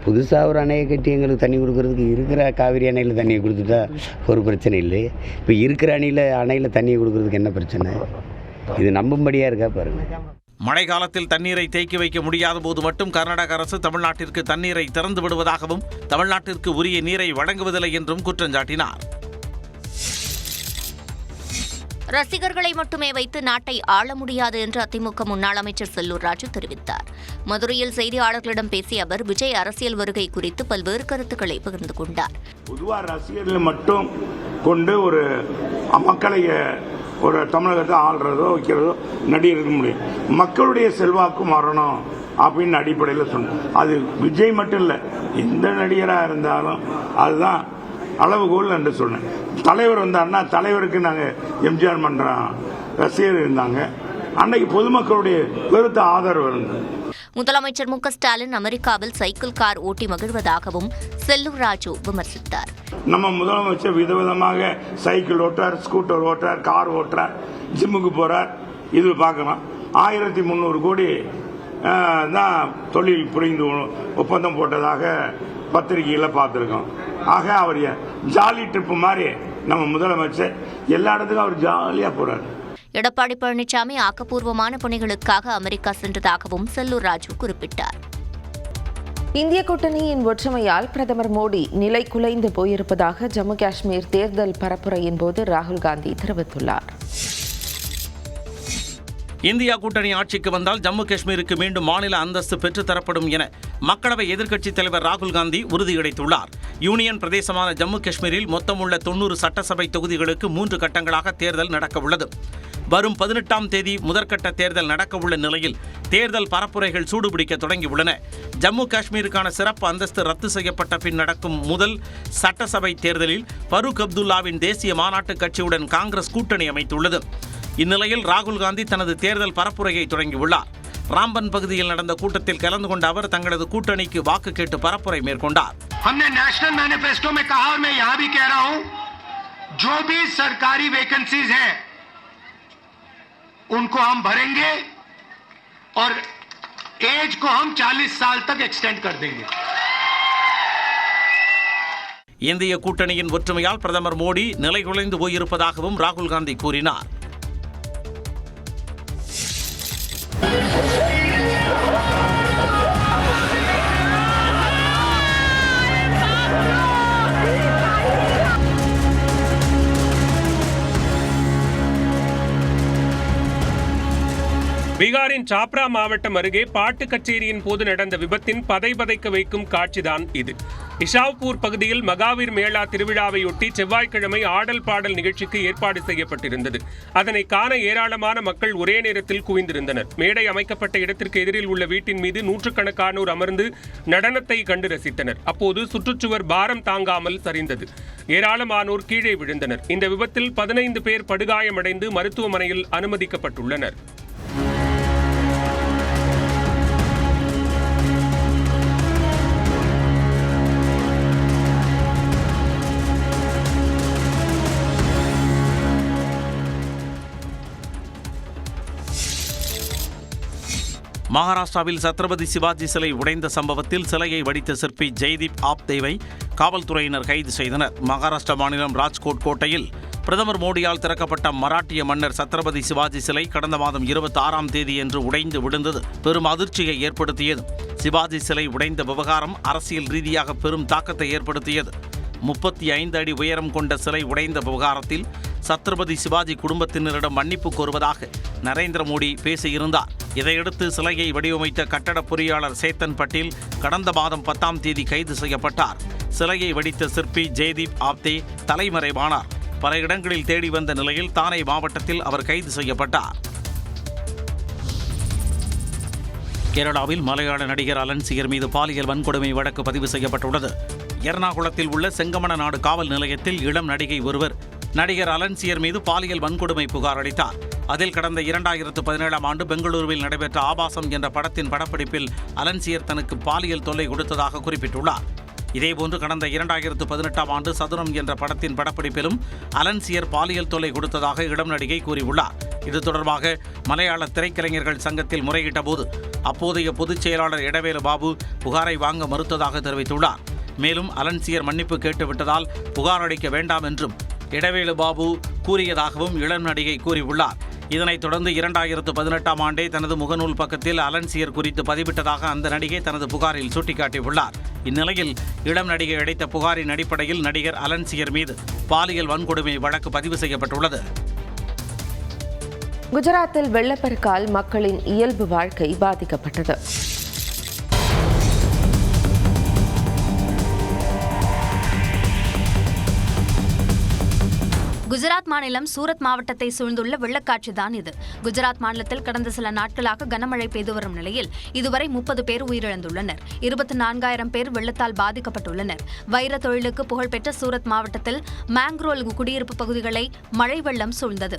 புதுசாக ஒரு அணையை கட்டி எங்களுக்கு தண்ணி கொடுக்கறதுக்கு இருக்கிற காவிரி அணையில் தண்ணியை கொடுத்துட்டா ஒரு பிரச்சனை இல்லை. இப்போ இருக்கிற அணையில் தண்ணியை கொடுக்கறதுக்கு என்ன பிரச்சனை? இது நம்பும்படியாக இருக்கா பாருங்கள். மழை காலத்தில் தண்ணீரை தேக்கி வைக்க முடியாத போது மட்டும் கர்நாடக அரசு தமிழ்நாட்டிற்கு தண்ணீரை திறந்து விடுவதாகவும் தமிழ்நாட்டிற்கு உரிய நீரை வழங்குவதில்லை என்றும் குற்றம் சாட்டினார். ரசிகர்களை மட்டுமே வைத்து நாட்டை ஆள முடியாது என்று அதிமுக முன்னாள் அமைச்சர் செல்லூர் ராஜு தெரிவித்தார். மதுரையில் செய்தியாளர்களிடம் பேசிய அவர் விஜய் அரசியல் வருகை குறித்து பல்வேறு கருத்துக்களை பகிர்ந்து கொண்டார். பொதுவாக ரசிகர்கள் மட்டும் கொண்டு ஒரு மக்களை ஒரு தமிழகத்தை ஆள்றதோ வைக்கிறதோ நடிகர் முடியும். மக்களுடைய செல்வாக்கும் வரணும் அப்படின்னு அடிப்படையில் சொன்னேன். அது விஜய் மட்டும் இல்லை, எந்த நடிகராக இருந்தாலும் அதுதான் அளவுகோல் என்று சொன்னேன். தலைவர் வந்தார்னா தலைவருக்கு நாங்கள் எம்ஜிஆர் மன்றம் ரசிகர் இருந்தாங்க. அன்னைக்கு பொதுமக்களுடைய பெருத்த ஆதரவு இருந்தது. முதலமைச்சர் மு க ஸ்டாலின் அமெரிக்காவில் சைக்கிள் கார் ஓட்டி மகிழ்வதாகவும் செல்லூர் ராஜு விமர்சித்தார். நம்ம முதலமைச்சர் விதவிதமாக சைக்கிள் ஓட்டுறார், ஸ்கூட்டர் ஓட்டுறார், கார் ஓட்டுறார், ஜிம்முக்கு போறார். இது பார்க்கலாம். 1300 கோடி தான் தொழில் புரிந்து ஒப்பந்தம் போட்டதாக பத்திரிகையில் பார்த்துருக்கோம். ஆக அவர் ஜாலி ட்ரிப் மாதிரி நம்ம முதலமைச்சர் எல்லா இடத்துக்கும் அவர் ஜாலியாக போறார். எடப்பாடி பழனிசாமி ஆக்கப்பூர்வமான பணிகளுக்காக அமெரிக்கா சென்றதாகவும் செல்லூர் ராஜு குறிப்பிட்டார். இந்திய கூட்டணியின் ஒற்றுமையால் பிரதமர் மோடி நிலை குலைந்து போயிருப்பதாக ஜம்மு காஷ்மீர் தேர்தல் பரப்புரையின் போது ராகுல் காந்தி தெரிவித்துள்ளார். இந்தியா கூட்டணி ஆட்சிக்கு வந்தால் ஜம்மு காஷ்மீருக்கு மீண்டும் மாநில அந்தஸ்து பெற்றுத்தரப்படும் என மக்களவை எதிர்க்கட்சித் தலைவர் ராகுல் காந்தி உறுதியளித்துள்ளார். யூனியன் பிரதேசமான ஜம்மு காஷ்மீரில் மொத்தமுள்ள 90 சட்டசபை தொகுதிகளுக்கு 3 கட்டங்களாக தேர்தல் நடக்கவுள்ளது. வரும் 18ஆம் தேதி முதற்கட்ட தேர்தல் நடக்கவுள்ள நிலையில் தேர்தல் பரப்புரைகள் சூடுபிடிக்க தொடங்கியுள்ளன. ஜம்மு காஷ்மீருக்கான சிறப்பு அந்தஸ்து ரத்து செய்யப்பட்ட பின் நடக்கும் முதல் சட்டசபை தேர்தலில் பரூக் அப்துல்லாவின் தேசிய மாநாட்டு கட்சியுடன் காங்கிரஸ் கூட்டணி அமைத்துள்ளது. இந்நிலையில் ராகுல் காந்தி தனது தேர்தல் பரப்புரையை தொடங்கியுள்ளார். ராம்பன் பகுதியில் நடந்த கூட்டத்தில் கலந்து கொண்ட அவர் தங்களது கூட்டணிக்கு வாக்கு கேட்டு பரப்புரை மேற்கொண்டார். हमने नेशनल मैनिफेस्टो में कहा और मैं यहां भी कह रहा हूं, जो भी सरकारी वैकेंसीज हैं उनको हम भरेंगे और एज को हम 40 साल तक एक्सटेंड कर देंगे. இந்திய கூட்டணியின் ஒற்றுமையால் பிரதமர் மோடி நிலைகுலைந்து போயிருப்பதாகவும் ராகுல் காந்தி கூறினார். பீகாரின் சாப்ரா மாவட்டம் அருகே பாட்டு கச்சேரியின் போது நடந்த விபத்தின் பதைபதைக்க வைக்கும் காட்சிதான் இது. இஷாவ்பூர் பகுதியில் மகாவீர் மேளா திருவிழாவையொட்டி செவ்வாய்க்கிழமை ஆடல் பாடல் நிகழ்ச்சிக்கு ஏற்பாடு செய்யப்பட்டிருந்தது. அதனை காண ஏராளமான மக்கள் ஒரே நேரத்தில் குவிந்திருந்தனர். மேடை அமைக்கப்பட்ட இடத்திற்கு எதிரில் உள்ள வீட்டின் மீது நூற்றுக்கணக்கானோர் அமர்ந்து நடனத்தை கண்டு ரசித்தனர். அப்போது சுற்றுச்சுவர் பாரம் தாங்காமல் சரிந்தது. ஏராளமானோர் கீழே விழுந்தனர். இந்த விபத்தில் 15 பேர் படுகாயமடைந்து மருத்துவமனையில் அனுமதிக்கப்பட்டுள்ளனர். மகாராஷ்டிராவில் சத்ரபதி சிவாஜி சிலை உடைந்த சம்பவத்தில் சிலையை வடித்த சிற்பி ஜெய்தீப் ஆப்தேவை காவல்துறையினர் கைது செய்தனர். மகாராஷ்டிரா மாநிலம் ராஜ்கோட் கோட்டையில் பிரதமர் மோடியால் திறக்கப்பட்ட மராட்டிய மன்னர் சத்ரபதி சிவாஜி சிலை கடந்த மாதம் 26ஆம் தேதியன்று உடைந்து விழுந்தது பெரும் அதிர்ச்சியை ஏற்படுத்தியது. சிவாஜி சிலை உடைந்த விவகாரம் அரசியல் ரீதியாக பெரும் தாக்கத்தை ஏற்படுத்தியது. 35 அடி உயரம் கொண்ட சிலை உடைந்த விவகாரத்தில் சத்ரபதி சிவாஜி குடும்பத்தினரிடம் மன்னிப்பு கோருவதாக நரேந்திர மோடி பேசியிருந்தார். இதையடுத்து சிலையை வடிவமைத்த கட்டட பொறியாளர் சேத்தன் பட்டேல் கடந்த மாதம் 10ஆம் தேதி கைது செய்யப்பட்டார். சிலையை வடித்த சிற்பி ஜெய்தீப் ஆப்தே தலைமறைவானார். பல இடங்களில் தேடி வந்த நிலையில் தானே மாவட்டத்தில் அவர் கைது செய்யப்பட்டார். கேரளாவில் மலையாள நடிகர் அலன்சியர் மீது பாலியல் வன்கொடுமை வழக்கு பதிவு செய்யப்பட்டுள்ளது. எர்ணாகுளத்தில் உள்ள செங்கமணநாடு காவல் நிலையத்தில் இளம் நடிகை ஒருவர் நடிகர் அலன்சியர் மீது பாலியல் வன்கொடுமை புகார் அளித்தார். அதில் கடந்த 2017ஆம் ஆண்டு பெங்களூருவில் நடைபெற்ற ஆபாசம் என்ற படத்தின் படப்பிடிப்பில் அலன்சியர் தனக்கு பாலியல் தொல்லை கொடுத்ததாக குறிப்பிட்டுள்ளார். இதேபோன்று கடந்த 2018ஆம் ஆண்டு சதுரம் என்ற படத்தின் படப்பிடிப்பிலும் அலன்சியர் பாலியல் தொல்லை கொடுத்ததாக இளம் நடிகை கூறியுள்ளார். இது தொடர்பாக மலையாள திரைக்கலைஞர்கள் சங்கத்தில் முறையிட்ட போது அப்போதைய பொதுச் செயலாளர் எடவேலு பாபு புகாரை வாங்க மறுத்ததாக தெரிவித்துள்ளார். மேலும் அலன்சியர் மன்னிப்பு கேட்டுவிட்டதால் புகார் அளிக்க வேண்டாம் என்றும் எடவேலு பாபு கூறியதாகவும் இளம் நடிகை கூறியுள்ளார். இதனைத் தொடர்ந்து 2018ஆம் ஆண்டே தனது முகநூல் பக்கத்தில் அலன்சியர் குறித்து பதிவிட்டதாக அந்த நடிகை தனது புகாரில் சுட்டிக்காட்டியுள்ளார். இந்நிலையில் இளம் நடிகை அளித்த புகாரின் அடிப்படையில் நடிகர் அலன்சியர் மீது பாலியல் வன்கொடுமை வழக்கு பதிவு செய்யப்பட்டுள்ளது. குஜராத்தில் வெள்ளப்பெருக்கால் மக்களின் இயல்பு வாழ்க்கை பாதிக்கப்பட்டது. குஜராத் மாநிலம் சூரத் மாவட்டத்தை சூழ்ந்துள்ள வெள்ளக்காட்சிதான் இது. குஜராத் மாநிலத்தில் கடந்த சில நாட்களாக கனமழை பெய்து வரும் நிலையில் இதுவரை 30 பேர் உயிரிழந்துள்ளனர். 24,000 பேர் வெள்ளத்தால் பாதிக்கப்பட்டுள்ளனர். வைர தொழிலுக்கு புகழ்பெற்ற சூரத் மாவட்டத்தில் மேங்க்ரோல் குடியிருப்பு பகுதிகளை மழை வெள்ளம் சூழ்ந்தது.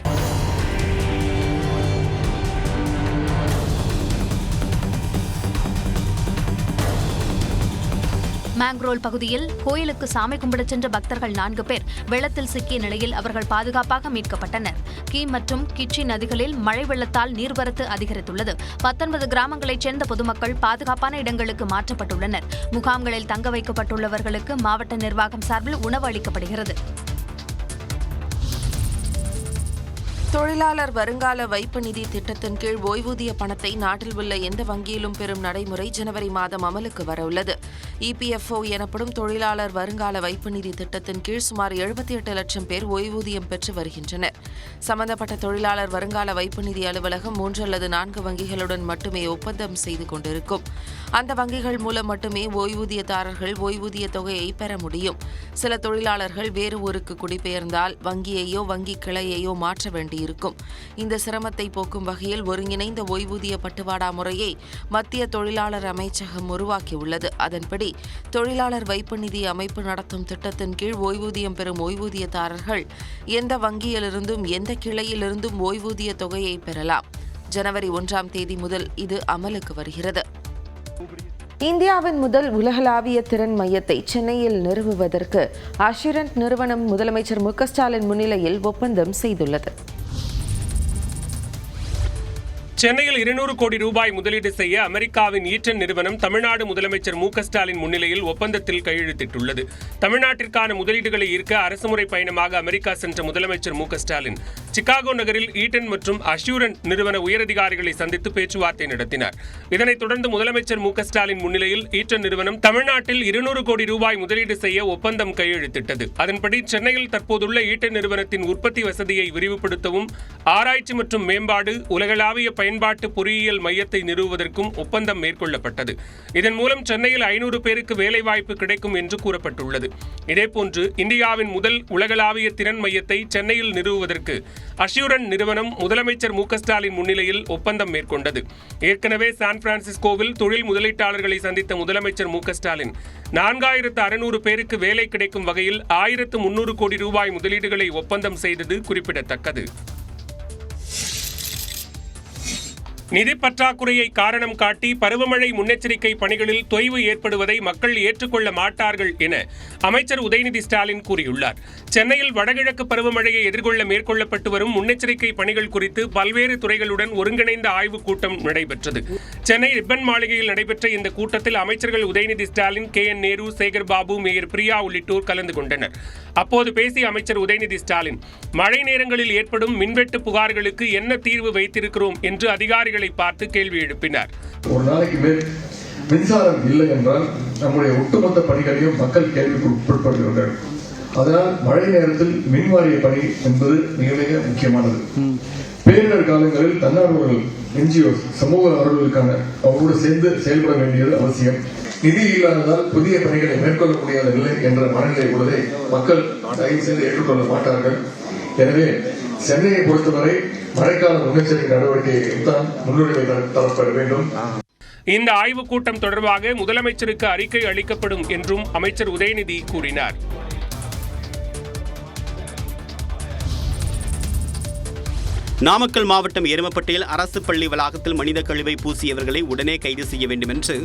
மேங்க்ரோல் பகுதியில் கோயிலுக்கு சாமி கும்பிடச் சென்ற பக்தர்கள் 4 பேர் வெள்ளத்தில் சிக்கிய நிலையில் அவர்கள் பாதுகாப்பாக மீட்கப்பட்டனர். கீம் மற்றும் கிச்சி நதிகளில் மழை வெள்ளத்தால் நீர்வரத்து அதிகரித்துள்ளது. 19 கிராமங்களைச் சேர்ந்த பொதுமக்கள் பாதுகாப்பான இடங்களுக்கு மாற்றப்பட்டுள்ளனர். முகாம்களில் தங்க வைக்கப்பட்டுள்ளவர்களுக்கு மாவட்ட நிர்வாகம் சார்பில் உணவு அளிக்கப்படுகிறது. தொழிலாளர் வருங்கால வைப்பு நிதி திட்டத்தின் கீழ் ஓய்வூதிய பணத்தை நாட்டில் உள்ள எந்த வங்கியிலும் பெறும் நடைமுறை ஜனவரி மாதம் அமலுக்கு வரவுள்ளது. EPFO எனப்படும் தொழிலாளர் வருங்கால வைப்பு நிதி திட்டத்தின் கீழ் சுமார் 78 லட்சம் பேர் ஓய்வூதியம் பெற்று வருகின்றனர். சம்பந்தப்பட்ட தொழிலாளர் வருங்கால வைப்பு நிதி அலுவலகம் 3 அல்லது 4 வங்கிகளுடன் மட்டுமே ஒப்பந்தம் செய்து கொண்டிருக்கும். அந்த வங்கிகள் மூலம் மட்டுமே ஓய்வூதியதாரர்கள் ஓய்வூதிய தொகையை பெற முடியும். சில தொழிலாளர்கள் வேறு ஊருக்கு குடிபெயர்ந்தால் வங்கியையோ வங்கி கிளையையோ மாற்ற வேண்டியிருக்கும். இந்த சிரமத்தை போக்கும் வகையில் ஒருங்கிணைந்த ஓய்வூதிய பட்டுவாடா முறையை மத்திய தொழிலாளர் அமைச்சகம் உருவாக்கியுள்ளது. அதன்படி தொழிலாளர் வைப்பு நிதி அமைப்பு நடத்தும் திட்டத்தின் கீழ் ஓய்வூதியம் பெறும் ஓய்வூதியதாரர்கள் எந்த வங்கியிலிருந்தும் எந்த கிளையிலிருந்தும் ஓய்வூதிய தொகையை பெறலாம். ஜனவரி 1ஆம் தேதி முதல் இது அமலுக்கு வருகிறது. இந்தியாவின் முதல் உலகளாவிய திறன் மையத்தை சென்னையில் நிறுவுவதற்கு அஷ்யூரன்ட் நிறுவனம் முதலமைச்சர் மு.க. ஸ்டாலின் முன்னிலையில் ஒப்பந்தம் செய்துள்ளது. சென்னையில் 200 கோடி ரூபாய் முதலீடு செய்ய அமெரிக்காவின் ஈட்டன் நிறுவனம் தமிழ்நாடு முதலமைச்சர் மு.க. ஸ்டாலின் முன்னிலையில் ஒப்பந்தத்தில் கையெழுத்திட்டுள்ளது. தமிழ்நாட்டிற்கான முதலீடுகளை ஈர்க்க அரசுமுறை பயணமாக அமெரிக்கா சென்ற முதலமைச்சர் மு.க. ஸ்டாலின் சிகாகோ நகரில் ஈட்டன் மற்றும் அஷ்யூரன்ட் நிறுவன உயரதிகாரிகளை சந்தித்து பேச்சுவார்த்தை நடத்தினார். இதனைத் தொடர்ந்து முதலமைச்சர் மு.க. ஸ்டாலின் முன்னிலையில் ஈட்டன் நிறுவனம் தமிழ்நாட்டில் 200 கோடி ரூபாய் முதலீடு செய்ய ஒப்பந்தம் கையெழுத்திட்டது. அதன்படி சென்னையில் தற்போதுள்ள ஈட்டன் நிறுவனத்தின் உற்பத்தி வசதியை விரிவுபடுத்தவும் ஆராய்ச்சி மற்றும் மேம்பாடு உலகளாவிய பயன்பாட்டு பொறியியல் மையத்தை நிறுவுவதற்கும் ஒப்பந்தம் மேற்கொள்ளப்பட்டது. இதன் மூலம் சென்னையில் 500 பேருக்கு வேலைவாய்ப்பு கிடைக்கும் என்று கூறப்பட்டுள்ளது. இதேபோன்று இந்தியாவின் முதல் உலகளாவிய திறன் மையத்தை சென்னையில் நிறுவுவதற்கு அஷ்யூரன்ட் நிறுவனம் முதலமைச்சர் மு.க. ஸ்டாலின் முன்னிலையில் ஒப்பந்தம் மேற்கொண்டது. ஏற்கனவே சான் பிரான்சிஸ்கோவில் தொழில் முதலீட்டாளர்களை சந்தித்த முதலமைச்சர் மு.க. ஸ்டாலின் 4600 பேருக்கு வேலை கிடைக்கும் வகையில் 1300 கோடி ரூபாய் முதலீடுகளை ஒப்பந்தம் செய்தது குறிப்பிடத்தக்கது. நிதி பற்றாக்குறையை காரணம் காட்டி பருவமழை முன்னெச்சரிக்கை பணிகளில் தொய்வு ஏற்படுவதை மக்கள் ஏற்றுக்கொள்ள மாட்டார்கள் என அமைச்சர் உதயநிதி ஸ்டாலின் கூறியுள்ளார். சென்னையில் வடகிழக்கு பருவமழையை எதிர்கொள்ள மேற்கொள்ளப்பட்டு வரும் முன்னெச்சரிக்கை பணிகள் குறித்து பல்வேறு துறைகளுடன் ஒருங்கிணைந்த ஆய்வுக் கூட்டம் நடைபெற்றது. சென்னை ரிப்பன் மாளிகையில் நடைபெற்ற இந்த கூட்டத்தில் அமைச்சர்கள் உதயநிதி ஸ்டாலின், KN நேரு, சேகர் பாபு, மேயர் பிரியா உள்ளிட்டோர் கலந்து கொண்டனர். அப்போது பேசிய அமைச்சர் உதயநிதி ஸ்டாலின் மழை நேரங்களில் ஏற்படும் மின்வெட்டு புகார்களுக்கு என்ன தீர்வு வைத்திருக்கிறோம் என்று அதிகாரிகள் பார்த்து கேள்வி எழுப்பினார். ஒரு நாளைக்கு மேல் மின்சாரம் இல்லை என்றால் நம்முடைய ஒட்டுமொத்த பணிகளையும் மக்கள் கேள்விக்கு உட்படுத்துகிறார்கள். அதனால் மழை நேரத்தில் மின்வாரிய பணி என்பது மிக மிக முக்கியமானது. பேரிடர் காலங்களில் தன்னார்வலர்கள், NGOs, சமூக ஆர்வலர்களுக்கான அவரோடு சேர்ந்து செயல்பட வேண்டியது அவசியம். நிதி இல்லாததால் புதிய பணிகளை மேற்கொள்ள முடியாத நிலை என்ற மனநிலை உள்ளதை மக்கள் தயவு செய்து ஏற்றுக்கொள்ள மாட்டார்கள். எனவே சென்னையை பொறுத்தவரை மழைக்கால முன்னெச்சரிக்கை நடவடிக்கைகளுக்கு தான் முன்னுரிமை தரப்பட வேண்டும். இந்த ஆய்வுக் கூட்டம் தொடர்பாக முதலமைச்சருக்கு அறிக்கை அளிக்கப்படும் என்றும் அமைச்சர் உதயநிதி கூறினார். நாமக்கல் மாவட்டம் எருமப்பட்டியில் அரசு பள்ளி வளாகத்தில் மனித கழிவை பூசியவர்களை உடனே கைது செய்ய வேண்டும் என்று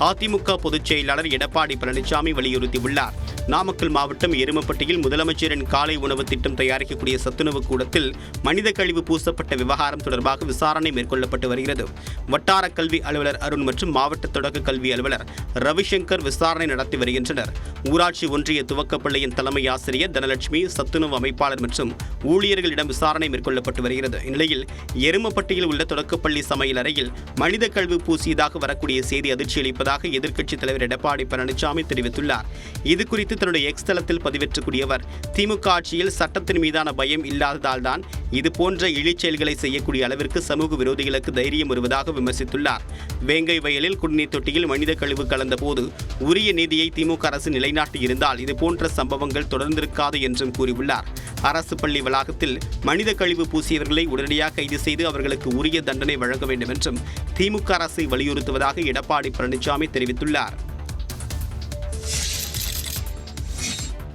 அதிமுக பொதுச் செயலாளர் எடப்பாடி பழனிசாமி வலியுறுத்தியுள்ளார். நாமக்கல் மாவட்டம் எருமப்பட்டியில் முதலமைச்சரின் காலை உணவு திட்டம் தயாரிக்கக்கூடிய சத்துணவு கூடத்தில் மனித கழிவு பூசப்பட்ட விவகாரம் தொடர்பாக விசாரணை மேற்கொள்ளப்பட்டு வருகிறது. வட்டார கல்வி அலுவலர் அருண் மற்றும் மாவட்ட தொடக்க கல்வி அலுவலர் ரவிசங்கர் விசாரணை நடத்தி வருகின்றனர். ஊராட்சி ஒன்றிய துவக்கப்பள்ளியின் தலைமை ஆசிரியர் தனலட்சுமி, சத்துணவு அமைப்பாளர் மற்றும் ஊழியர்களிடம் விசாரணை மேற்கொள்ளப்பட்டு வருகிறது. இந்நிலையில் எருமப்பட்டியில் உள்ள தொடக்கப்பள்ளி சமையல் அறையில் மனித கழிவு பூசியதாக வரக்கூடிய செய்தி அதிர்ச்சி அளிப்பதாக எதிர்க்கட்சித் தலைவர் எடப்பாடி பழனிசாமி தெரிவித்துள்ளார். இதுகுறித்து தன்னுடைய எக்ஸ் தளத்தில் பதிவேற்றக்கூடியவர், திமுக ஆட்சியில் சட்டத்தின் மீதான பயம் இல்லாததால் தான் இதுபோன்ற இழிச்செயல்களை செய்யக்கூடிய அளவிற்கு சமூக விரோதிகளுக்கு தைரியம் வருவதாக விமர்சித்துள்ளார். வேங்கை வயலில் குடிநீர் தொட்டியில் மனித கழிவு கலந்த போது உரிய நீதியை திமுக அரசு நிலைநாட்டி இருந்தால் இதுபோன்ற சம்பவங்கள் தொடர்ந்திருக்காது என்றும் கூறியுள்ளார். அரசு பள்ளி வளாகத்தில் மனித கழிவு பூசியவர்களை உடனடியாக கைது செய்து அவர்களுக்கு உரிய தண்டனை வழங்க வேண்டும் என்றும் திமுக அரசை வலியுறுத்துவதாக எடப்பாடி பழனிசாமி தெரிவித்துள்ளார்.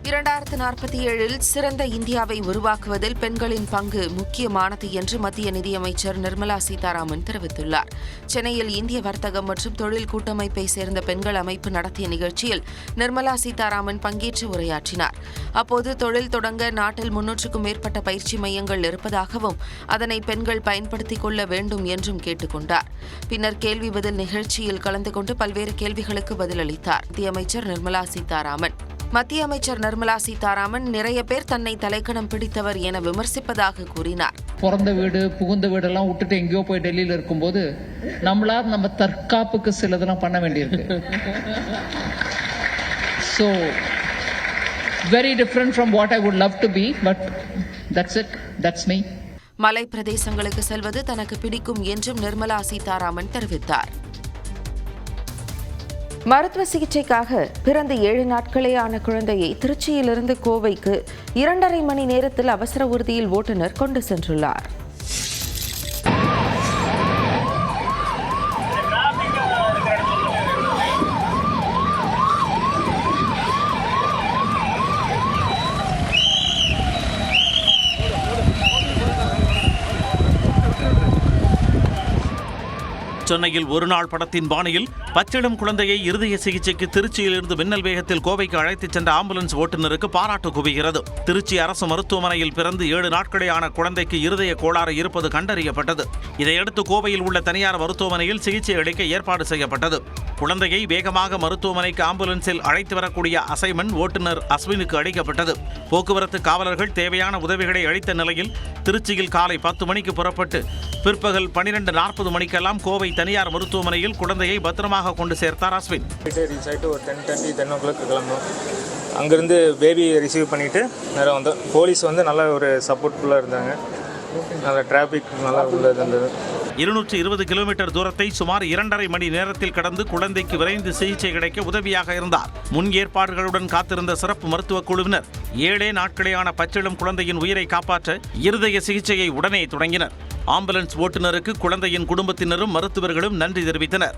2047 சிறந்த இந்தியாவை உருவாக்குவதில் பெண்களின் பங்கு முக்கியமானது என்று மத்திய நிதியமைச்சர் நிர்மலா சீதாராமன் தெரிவித்துள்ளார். சென்னையில் இந்திய வர்த்தகம் மற்றும் தொழில் கூட்டமைப்பை சேர்ந்த பெண்கள் அமைப்பு நடத்திய நிகழ்ச்சியில் நிர்மலா சீதாராமன் பங்கேற்று உரையாற்றினார். அப்போது தொழில் தொடங்க நாட்டில் 300க்கும் மேற்பட்ட பயிற்சி மையங்கள் இருப்பதாகவும் அதனை பெண்கள் பயன்படுத்திக் கொள்ள வேண்டும் என்றும் கேட்டுக் கொண்டார். பின்னர் கேள்வி பதில் நிகழ்ச்சியில் கலந்து கொண்டு பல்வேறு கேள்விகளுக்கு பதிலளித்தார் நிதியமைச்சர் நிர்மலா சீதாராமன். மத்திய அமைச்சர் நிர்மலா சீதாராமன் நிறைய பேர் தன்னை தலைக்கணம் பிடித்தவர் என விமர்சிப்பதாக கூறினார். பிறந்த வீடு புகுந்த வீடெல்லாம் விட்டுட்டு எங்கேயோ போய் டெல்லியில் இருக்கும்போது நம்மளால நம்ம தற்காப்புக்கு சிலதெல்லாம் பண்ண வேண்டியிருக்கு. So very different from what I would love to be, but that's it, that's me. மலை பிரதேசங்களுக்கு செல்வது தனக்கு பிடிக்கும் என்றும் நிர்மலா சீதாராமன் தெரிவித்தார். மருத்துவ சிகிச்சைக்காக பிறந்த 7 நாட்களே ஆன குழந்தையை திருச்சியிலிருந்து கோவைக்கு 2.5 மணி நேரத்தில் அவசர ஊர்தியில் ஓட்டுநர் கொண்டு சென்றுள்ளார். சென்னையில் ஒருநாள் படத்தின் பாணியில் பச்சிளம் குழந்தையை இருதய சிகிச்சைக்கு திருச்சியிலிருந்து மின்னல் வேகத்தில் கோவைக்கு அழைத்துச் சென்ற ஆம்புலன்ஸ் ஓட்டுநருக்கு பாராட்டு குவிகிறது. திருச்சி அரசு மருத்துவமனையில் பிறந்து 7 நாட்களே ஆன குழந்தைக்கு இருதய கோளாறு இருப்பது கண்டறியப்பட்டது. இதையடுத்து கோவையில் உள்ள தனியார் மருத்துவமனையில் சிகிச்சை அளிக்க ஏற்பாடு செய்யப்பட்டது. குழந்தையை வேகமாக மருத்துவமனைக்கு ஆம்புலன்ஸில் அழைத்து வரக்கூடிய அசைன்மென்ட் ஓட்டுநர் அஸ்வினுக்கு அளிக்கப்பட்டது. போக்குவரத்து காவலர்கள் தேவையான உதவிகளை அளித்த நிலையில் திருச்சியில் காலை 10 மணிக்கு புறப்பட்டு பிற்பகல் 12:40 மணிக்கெல்லாம் கோவை தனியார் மருத்துவமனையில் குழந்தையை பத்திரமாக கொண்டு சேர்த்தார் அஸ்வின். ரீச் ஆகிட்டு ஒரு 10:10 கிளம்பணும். அங்கேருந்து பேபி ரிசீவ் பண்ணிவிட்டு நேரம் வந்தோம். போலீஸ் நல்ல ஒரு சப்போர்ட்ஃபுல்லாக இருந்தாங்க. நல்ல டிராஃபிக் நல்லா உள்ளது இருந்தது. 220 கிலோமீட்டர் தூரத்தை சுமார் 2.5 மணி நேரத்தில் கடந்து குழந்தைக்கு விரைந்து சிகிச்சை கிடைக்க உதவியாக இருந்தார். முன் ஏற்பாடுகளுடன் காத்திருந்த சிறப்பு மருத்துவ குழுவினர் 7 நாட்களேயான பச்சிளம் குழந்தையின் உயிரை காப்பாற்ற இருதய சிகிச்சையை உடனே தொடங்கினர். ஆம்புலன்ஸ் ஓட்டுநருக்கு குழந்தையின் குடும்பத்தினரும் மருத்துவர்களும் நன்றி தெரிவித்தனர்.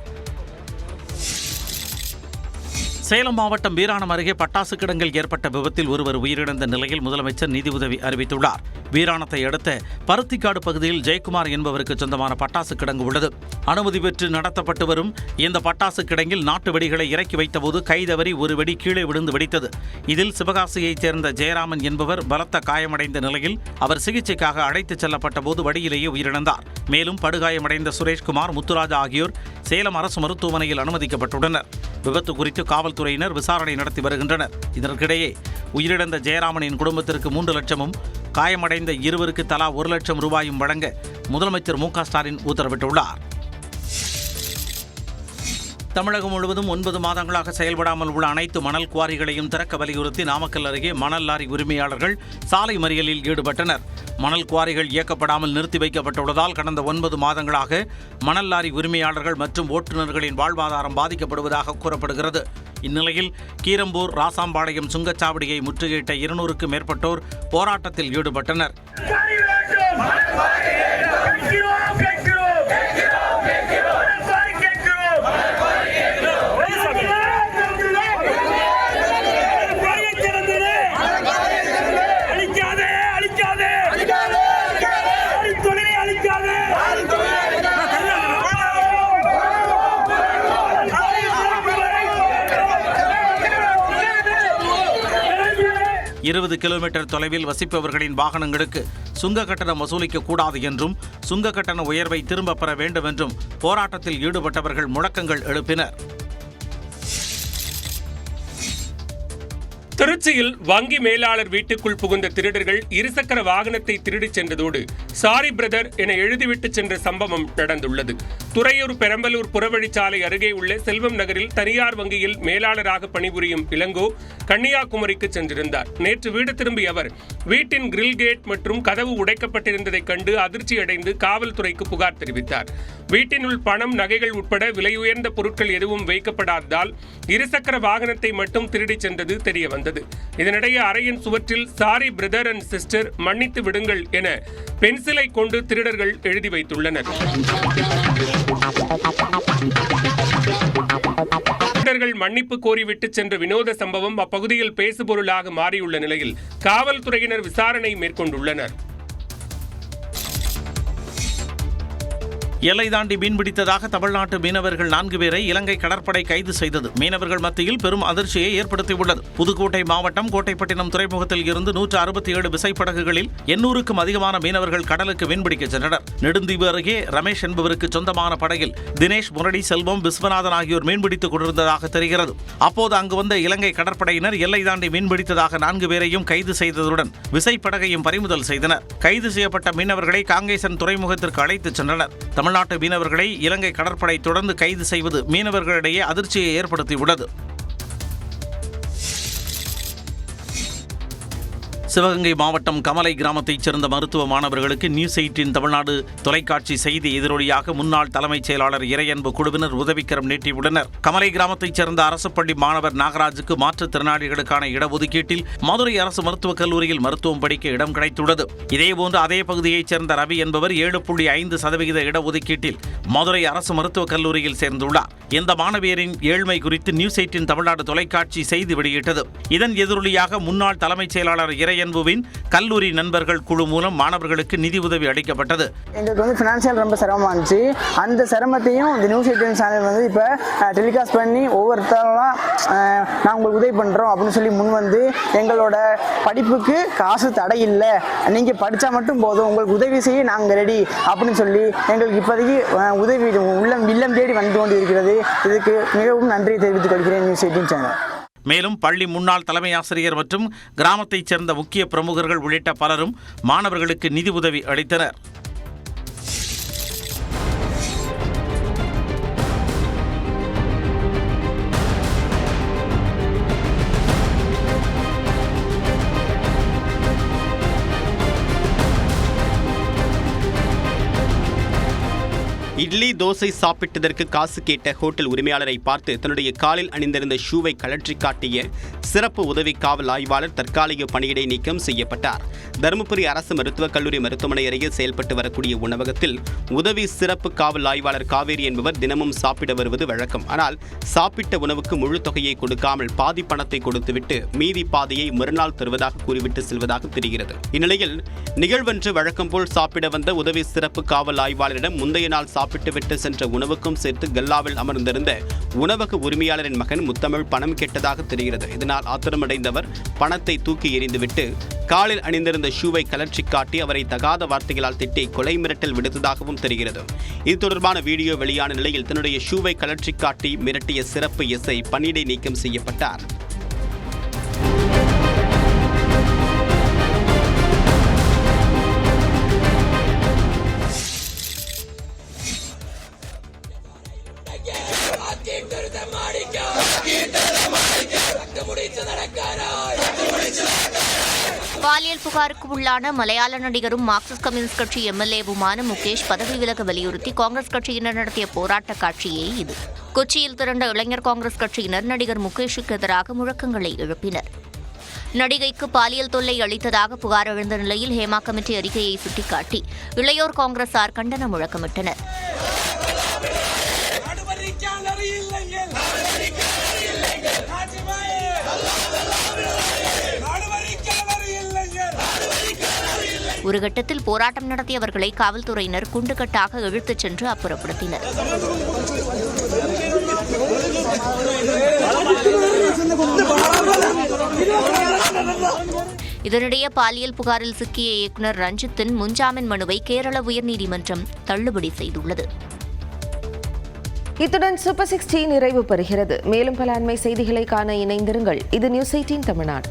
சேலம் மாவட்டம் வீராணம் அருகே பட்டாசு கிடங்கில் ஏற்பட்ட விபத்தில் ஒருவர் உயிரிழந்த நிலையில் முதலமைச்சர் நிதியுதவி அறிவித்துள்ளார். வீராணத்தை அடுத்த பருத்திக்காடு பகுதியில் ஜெயக்குமார் என்பவருக்கு சொந்தமான பட்டாசு கிடங்கு உள்ளது. அனுமதி பெற்று நடத்தப்பட்டு வரும் இந்த பட்டாசு கிடங்கில் நாட்டு வெடிகளை இறக்கி வைத்தபோது கைதவறி ஒரு வெடி கீழே விழுந்து வெடித்தது. இதில் சிவகாசியைச் சேர்ந்த ஜெயராமன் என்பவர் பலத்த காயமடைந்த நிலையில் அவர் சிகிச்சைக்காக அழைத்துச் செல்லப்பட்ட போது வழியிலேயே உயிரிழந்தார். மேலும் படுகாயமடைந்த சுரேஷ்குமார், முத்துராஜா ஆகியோர் சேலம் அரசு மருத்துவமனையில் அனுமதிக்கப்பட்டுள்ளனர். விபத்து குறித்து காவல்துறையினர் விசாரணை நடத்தி வருகின்றனர். இதற்கிடையே உயிரிழந்த ஜெயராமனின் குடும்பத்திற்கு 3 லட்சமும் காயமடைந்த இருவருக்கு தலா 1 லட்சம் ரூபாயும் வழங்க முதலமைச்சர் மு.க.ஸ்டாலின் உத்தரவிட்டுள்ளார். தமிழகம் முழுவதும் 9 மாதங்களாக செயல்படாமல் உள்ள அனைத்து மணல் குவாரிகளையும் திறக்க வலியுறுத்தி நாமக்கல் அருகே மணல் லாரி உரிமையாளர்கள் சாலை மறியலில் ஈடுபட்டனர். மணல் குவாரிகள் இயக்கப்படாமல் நிறுத்தி வைக்கப்பட்டுள்ளதால் கடந்த 9 மாதங்களாக மணல் லாரி உரிமையாளர்கள் மற்றும் ஓட்டுநர்களின் வாழ்வாதாரம் பாதிக்கப்படுவதாக கூறப்படுகிறது. இந்நிலையில் கீரம்பூர், ராசாம்பாளையம் சுங்கச்சாவடியை முற்றுகையிட்ட 200க்கும் மேற்பட்டோர் போராட்டத்தில் ஈடுபட்டனர். இருபது கிலோமீட்டர் தொலைவில் வசிப்பவர்களின் வாகனங்களுக்கு சுங்க கட்டணம் வசூலிக்க கூடாது என்றும் சுங்க கட்டண உயர்வை திரும்பப் பெற வேண்டும் என்றும் போராட்டத்தில் ஈடுபட்டவர்கள் முழக்கங்கள் எழுப்பினர். திருச்சியில் வங்கி மேலாளர் வீட்டுக்குள் புகுந்த திருடர்கள் இருசக்கர வாகனத்தை திருடிச் சென்றதோடு சாரி பிரதர் என எழுதிவிட்டு சென்ற சம்பவம் நடந்துள்ளது. துறையூர் பெரம்பலூர் புறவழிச்சாலை அருகே உள்ள செல்வம் நகரில் தனியார் வங்கியில் மேலாளராக பணிபுரியும் இளங்கோ கன்னியாகுமரிக்கு சென்றிருந்தார். நேற்று வீடு திரும்பிய அவர் வீட்டின் கிரில் கேட் மற்றும் கதவு உடைக்கப்பட்டிருந்ததைக் கண்டு அதிர்ச்சியடைந்து காவல்துறைக்கு புகார் தெரிவித்தார். வீட்டினுள் பணம், நகைகள் உட்பட விலையுயர்ந்த பொருட்கள் எதுவும் வைக்கப்படாததால் இருசக்கர வாகனத்தை மட்டும் திருடிச் சென்றது தெரிய வந்தது. இதனிடையே அறையின் சுவற்றில் சாரி பிரதர் அண்ட் சிஸ்டர், மன்னித்து விடுங்கள் என பென்சிலை கொண்டு திருடர்கள் எழுதி வைத்துள்ளனர். திருடர்கள் மன்னிப்பு கோரிவிட்டு சென்ற வினோத சம்பவம் அப்பகுதியில் பேசுபொருளாக மாறியுள்ள நிலையில் காவல்துறையினர் விசாரணை மேற்கொண்டுள்ளனர். எல்லை தாண்டி மீன்பிடித்ததாக தமிழ்நாட்டு மீனவர்கள் 4 பேரை இலங்கை கடற்படை கைது செய்தது மீனவர்கள் மத்தியில் பெரும் அதிர்ச்சியை ஏற்படுத்தியுள்ளது. புதுக்கோட்டை மாவட்டம் கோட்டைப்பட்டினம் துறைமுகத்தில் இருந்து 167 விசைப்படகுகளில் 800க்கும் அதிகமான மீனவர்கள் கடலுக்கு மீன்பிடிக்க சென்றனர். நெடுந்தீவு அருகே ரமேஷ் என்பவருக்கு சொந்தமான படகில் தினேஷ், முரடி, செல்வம், விஸ்வநாதன் ஆகியோர் மீன்பிடித்துக் கொண்டிருந்ததாக தெரிகிறது. அப்போது அங்கு வந்த இலங்கை கடற்படையினர் எல்லை தாண்டி மீன்பிடித்ததாக 4 பேரையும் கைது செய்ததுடன் விசைப்படகையும் பறிமுதல் செய்தனர். கைது செய்யப்பட்ட மீனவர்களை காங்கேசன் துறைமுகத்திற்கு அழைத்துச் சென்றனர். தமிழ்நாட்டு மீனவர்களை இலங்கை கடற்படை தொடர்ந்து கைது செய்வது மீனவர்களிடையே அதிர்ச்சியை ஏற்படுத்தியுள்ளது. சிவகங்கை மாவட்டம் கமலை கிராமத்தைச் சேர்ந்த மருத்துவ மாணவர்களுக்கு நியூஸ் 18 தமிழ்நாடு தொலைக்காட்சி செய்தி எதிரொலியாக முன்னாள் தலைமைச் செயலாளர் இறையன்பு குழுவினர் உதவிக்கரம் நீட்டியுள்ளனர். கமலை கிராமத்தைச் சேர்ந்த அரசு பள்ளி மாணவர் நாகராஜுக்கு மாற்றுத்திறனாளிகளுக்கான இடஒதுக்கீட்டில் மதுரை அரசு மருத்துவக் கல்லூரியில் மருத்துவம் படிக்க இடம் கிடைத்துள்ளது. இதேபோன்று அதே பகுதியைச் சேர்ந்த ரவி என்பவர் 7.5% இடஒதுக்கீட்டில் மதுரை அரசு மருத்துவக் கல்லூரியில் சேர்ந்துள்ளார். இந்த மாணவியரின் ஏழ்மை குறித்து நியூஸ் 18 தமிழ்நாடு தொலைக்காட்சி செய்தி வெளியிட்டது. இதன் எதிரொலியாக முன்னாள் தலைமைச் செயலாளர் இறையன்புவின் கல்லூரி நண்பர்கள் குழு மூலம் மாணவர்களுக்கு நிதி உதவி அளிக்கப்பட்டது. எங்களுக்கு ஃபினான்ஷியல் ரொம்ப சிரமமாக இருந்துச்சு. அந்த சிரமத்தையும் இந்த நியூஸ் 18 சேனல் இப்போ டெலிகாஸ்ட் பண்ணி ஒவ்வொருத்தரெல்லாம் நாங்கள் உங்களுக்கு உதவி பண்ணுறோம் அப்படின்னு சொல்லி முன் வந்து எங்களோட படிப்புக்கு காசு தடை இல்லை, நீங்கள் படித்தா மட்டும் போதும், உங்களுக்கு உதவி செய்ய நாங்கள் ரெடி அப்படின்னு சொல்லி எங்களுக்கு இப்போதைக்கு உதவி இல்லம் தேடி வந்து கொண்டு இருக்கிறது. இதுக்கு மிகவும் நன்றி தெரிவித்துக் கொள்கிறேன் நியூஸ் 18 சேனல். மேலும் பள்ளி முன்னாள் தலைமை ஆசிரியர் மற்றும் கிராமத்தைச் சேர்ந்த முக்கிய பிரமுகர்கள் உள்ளிட்ட பலரும் மாணவர்களுக்கு நிதி உதவி அளித்தனர். இட்லி தோசை சாப்பிட்டதற்கு காசு கேட்ட ஹோட்டல் உரிமையாளரை பார்த்து தன்னுடைய காலில் அணிந்திருந்த ஷூவை கழற்றி காட்டிய சிறப்பு உதவி காவல் ஆய்வாளர் தற்காலிக பணியிடை நீக்கம் செய்யப்பட்டார். தருமபுரி அரசு மருத்துவக் கல்லூரி மருத்துவமனை அருகில் செயல்பட்டு வரக்கூடிய உணவகத்தில் உதவி சிறப்பு காவல் ஆய்வாளர் காவேரி என்பவர் தினமும் சாப்பிட வருவது வழக்கம். ஆனால் சாப்பிட்ட உணவுக்கு முழு தொகையை கொடுக்காமல் பாதி பணத்தை கொடுத்துவிட்டு மீதி பாதியை மறுநாள் தருவதாக கூறிவிட்டு செல்வதாக தெரிகிறது. இந்நிலையில் நிகழ்வன்று வழக்கம் போல் சாப்பிட வந்த உதவி சிறப்பு காவல் ஆய்வாளரிடம் முந்தைய நாள் சாப்பிட்டுவிட்டு சென்ற உணவுக்கும் சேர்த்து கல்லாவில் அமர்ந்திருந்த உணவக உரிமையாளரின் மகன் முத்தமிழ் பணம் கேட்டதாக தெரிகிறது. இதனால் ஆத்திரமடைந்தவர் பணத்தை தூக்கி எறிந்துவிட்டு காலில் அணிந்திருந்த ஷூவை கலற்றி காட்டி அவரை தகாத வார்த்தைகளால் திட்டி கொலை மிரட்டல் விடுத்ததாகவும் தெரிகிறது. இது தொடர்பான வீடியோ வெளியான நிலையில் தன்னுடைய ஷூவை கலற்றி காட்டி மிரட்டிய சிறப்பு எஸ்ஐ பணியிடை நீக்கம் செய்யப்பட்டார். பாலியல் புகாருக்கு உள்ளான மலையாள நடிகரும் மார்க்சிஸ்ட் கம்யூனிஸ்ட் கட்சி எம்எல்ஏவுமான முகேஷ் பதவி விலக வலியுறுத்தி காங்கிரஸ் கட்சியினர் நடத்திய போராட்ட காட்சியே இது. கொச்சியில் திரண்ட இளைஞர் காங்கிரஸ் கட்சியினர் நடிகர் முகேஷுக்கு எதிராக முழக்கங்களை எழுப்பினர். நடிகைக்கு பாலியல் தொல்லை அளித்ததாக புகார் எழுந்த நிலையில் ஹேமா கமிட்டி அறிக்கையை சுட்டிக்காட்டி இளையோர் காங்கிரசார் கண்டன முழக்கமிட்டனர். ஒரு கட்டத்தில் போராட்டம் நடத்தியவர்களை காவல்துறையினர் குண்டுகட்டாக இழுத்துச் சென்று அப்புறப்படுத்தினர். இதனிடையே பாலியல் புகாரில் சிக்கிய இயக்குநர் ரஞ்சித்தின் முன்ஜாமீன் மனுவை கேரள உயர்நீதிமன்றம் தள்ளுபடி செய்துள்ளது. இத்துடன் சூப்பர் 16 நிறைவு பெறுகிறது. மேலும் பல அண்மை செய்திகளை காண இணைந்திருங்கள். இது நியூஸ் 18 தமிழ்நாடு.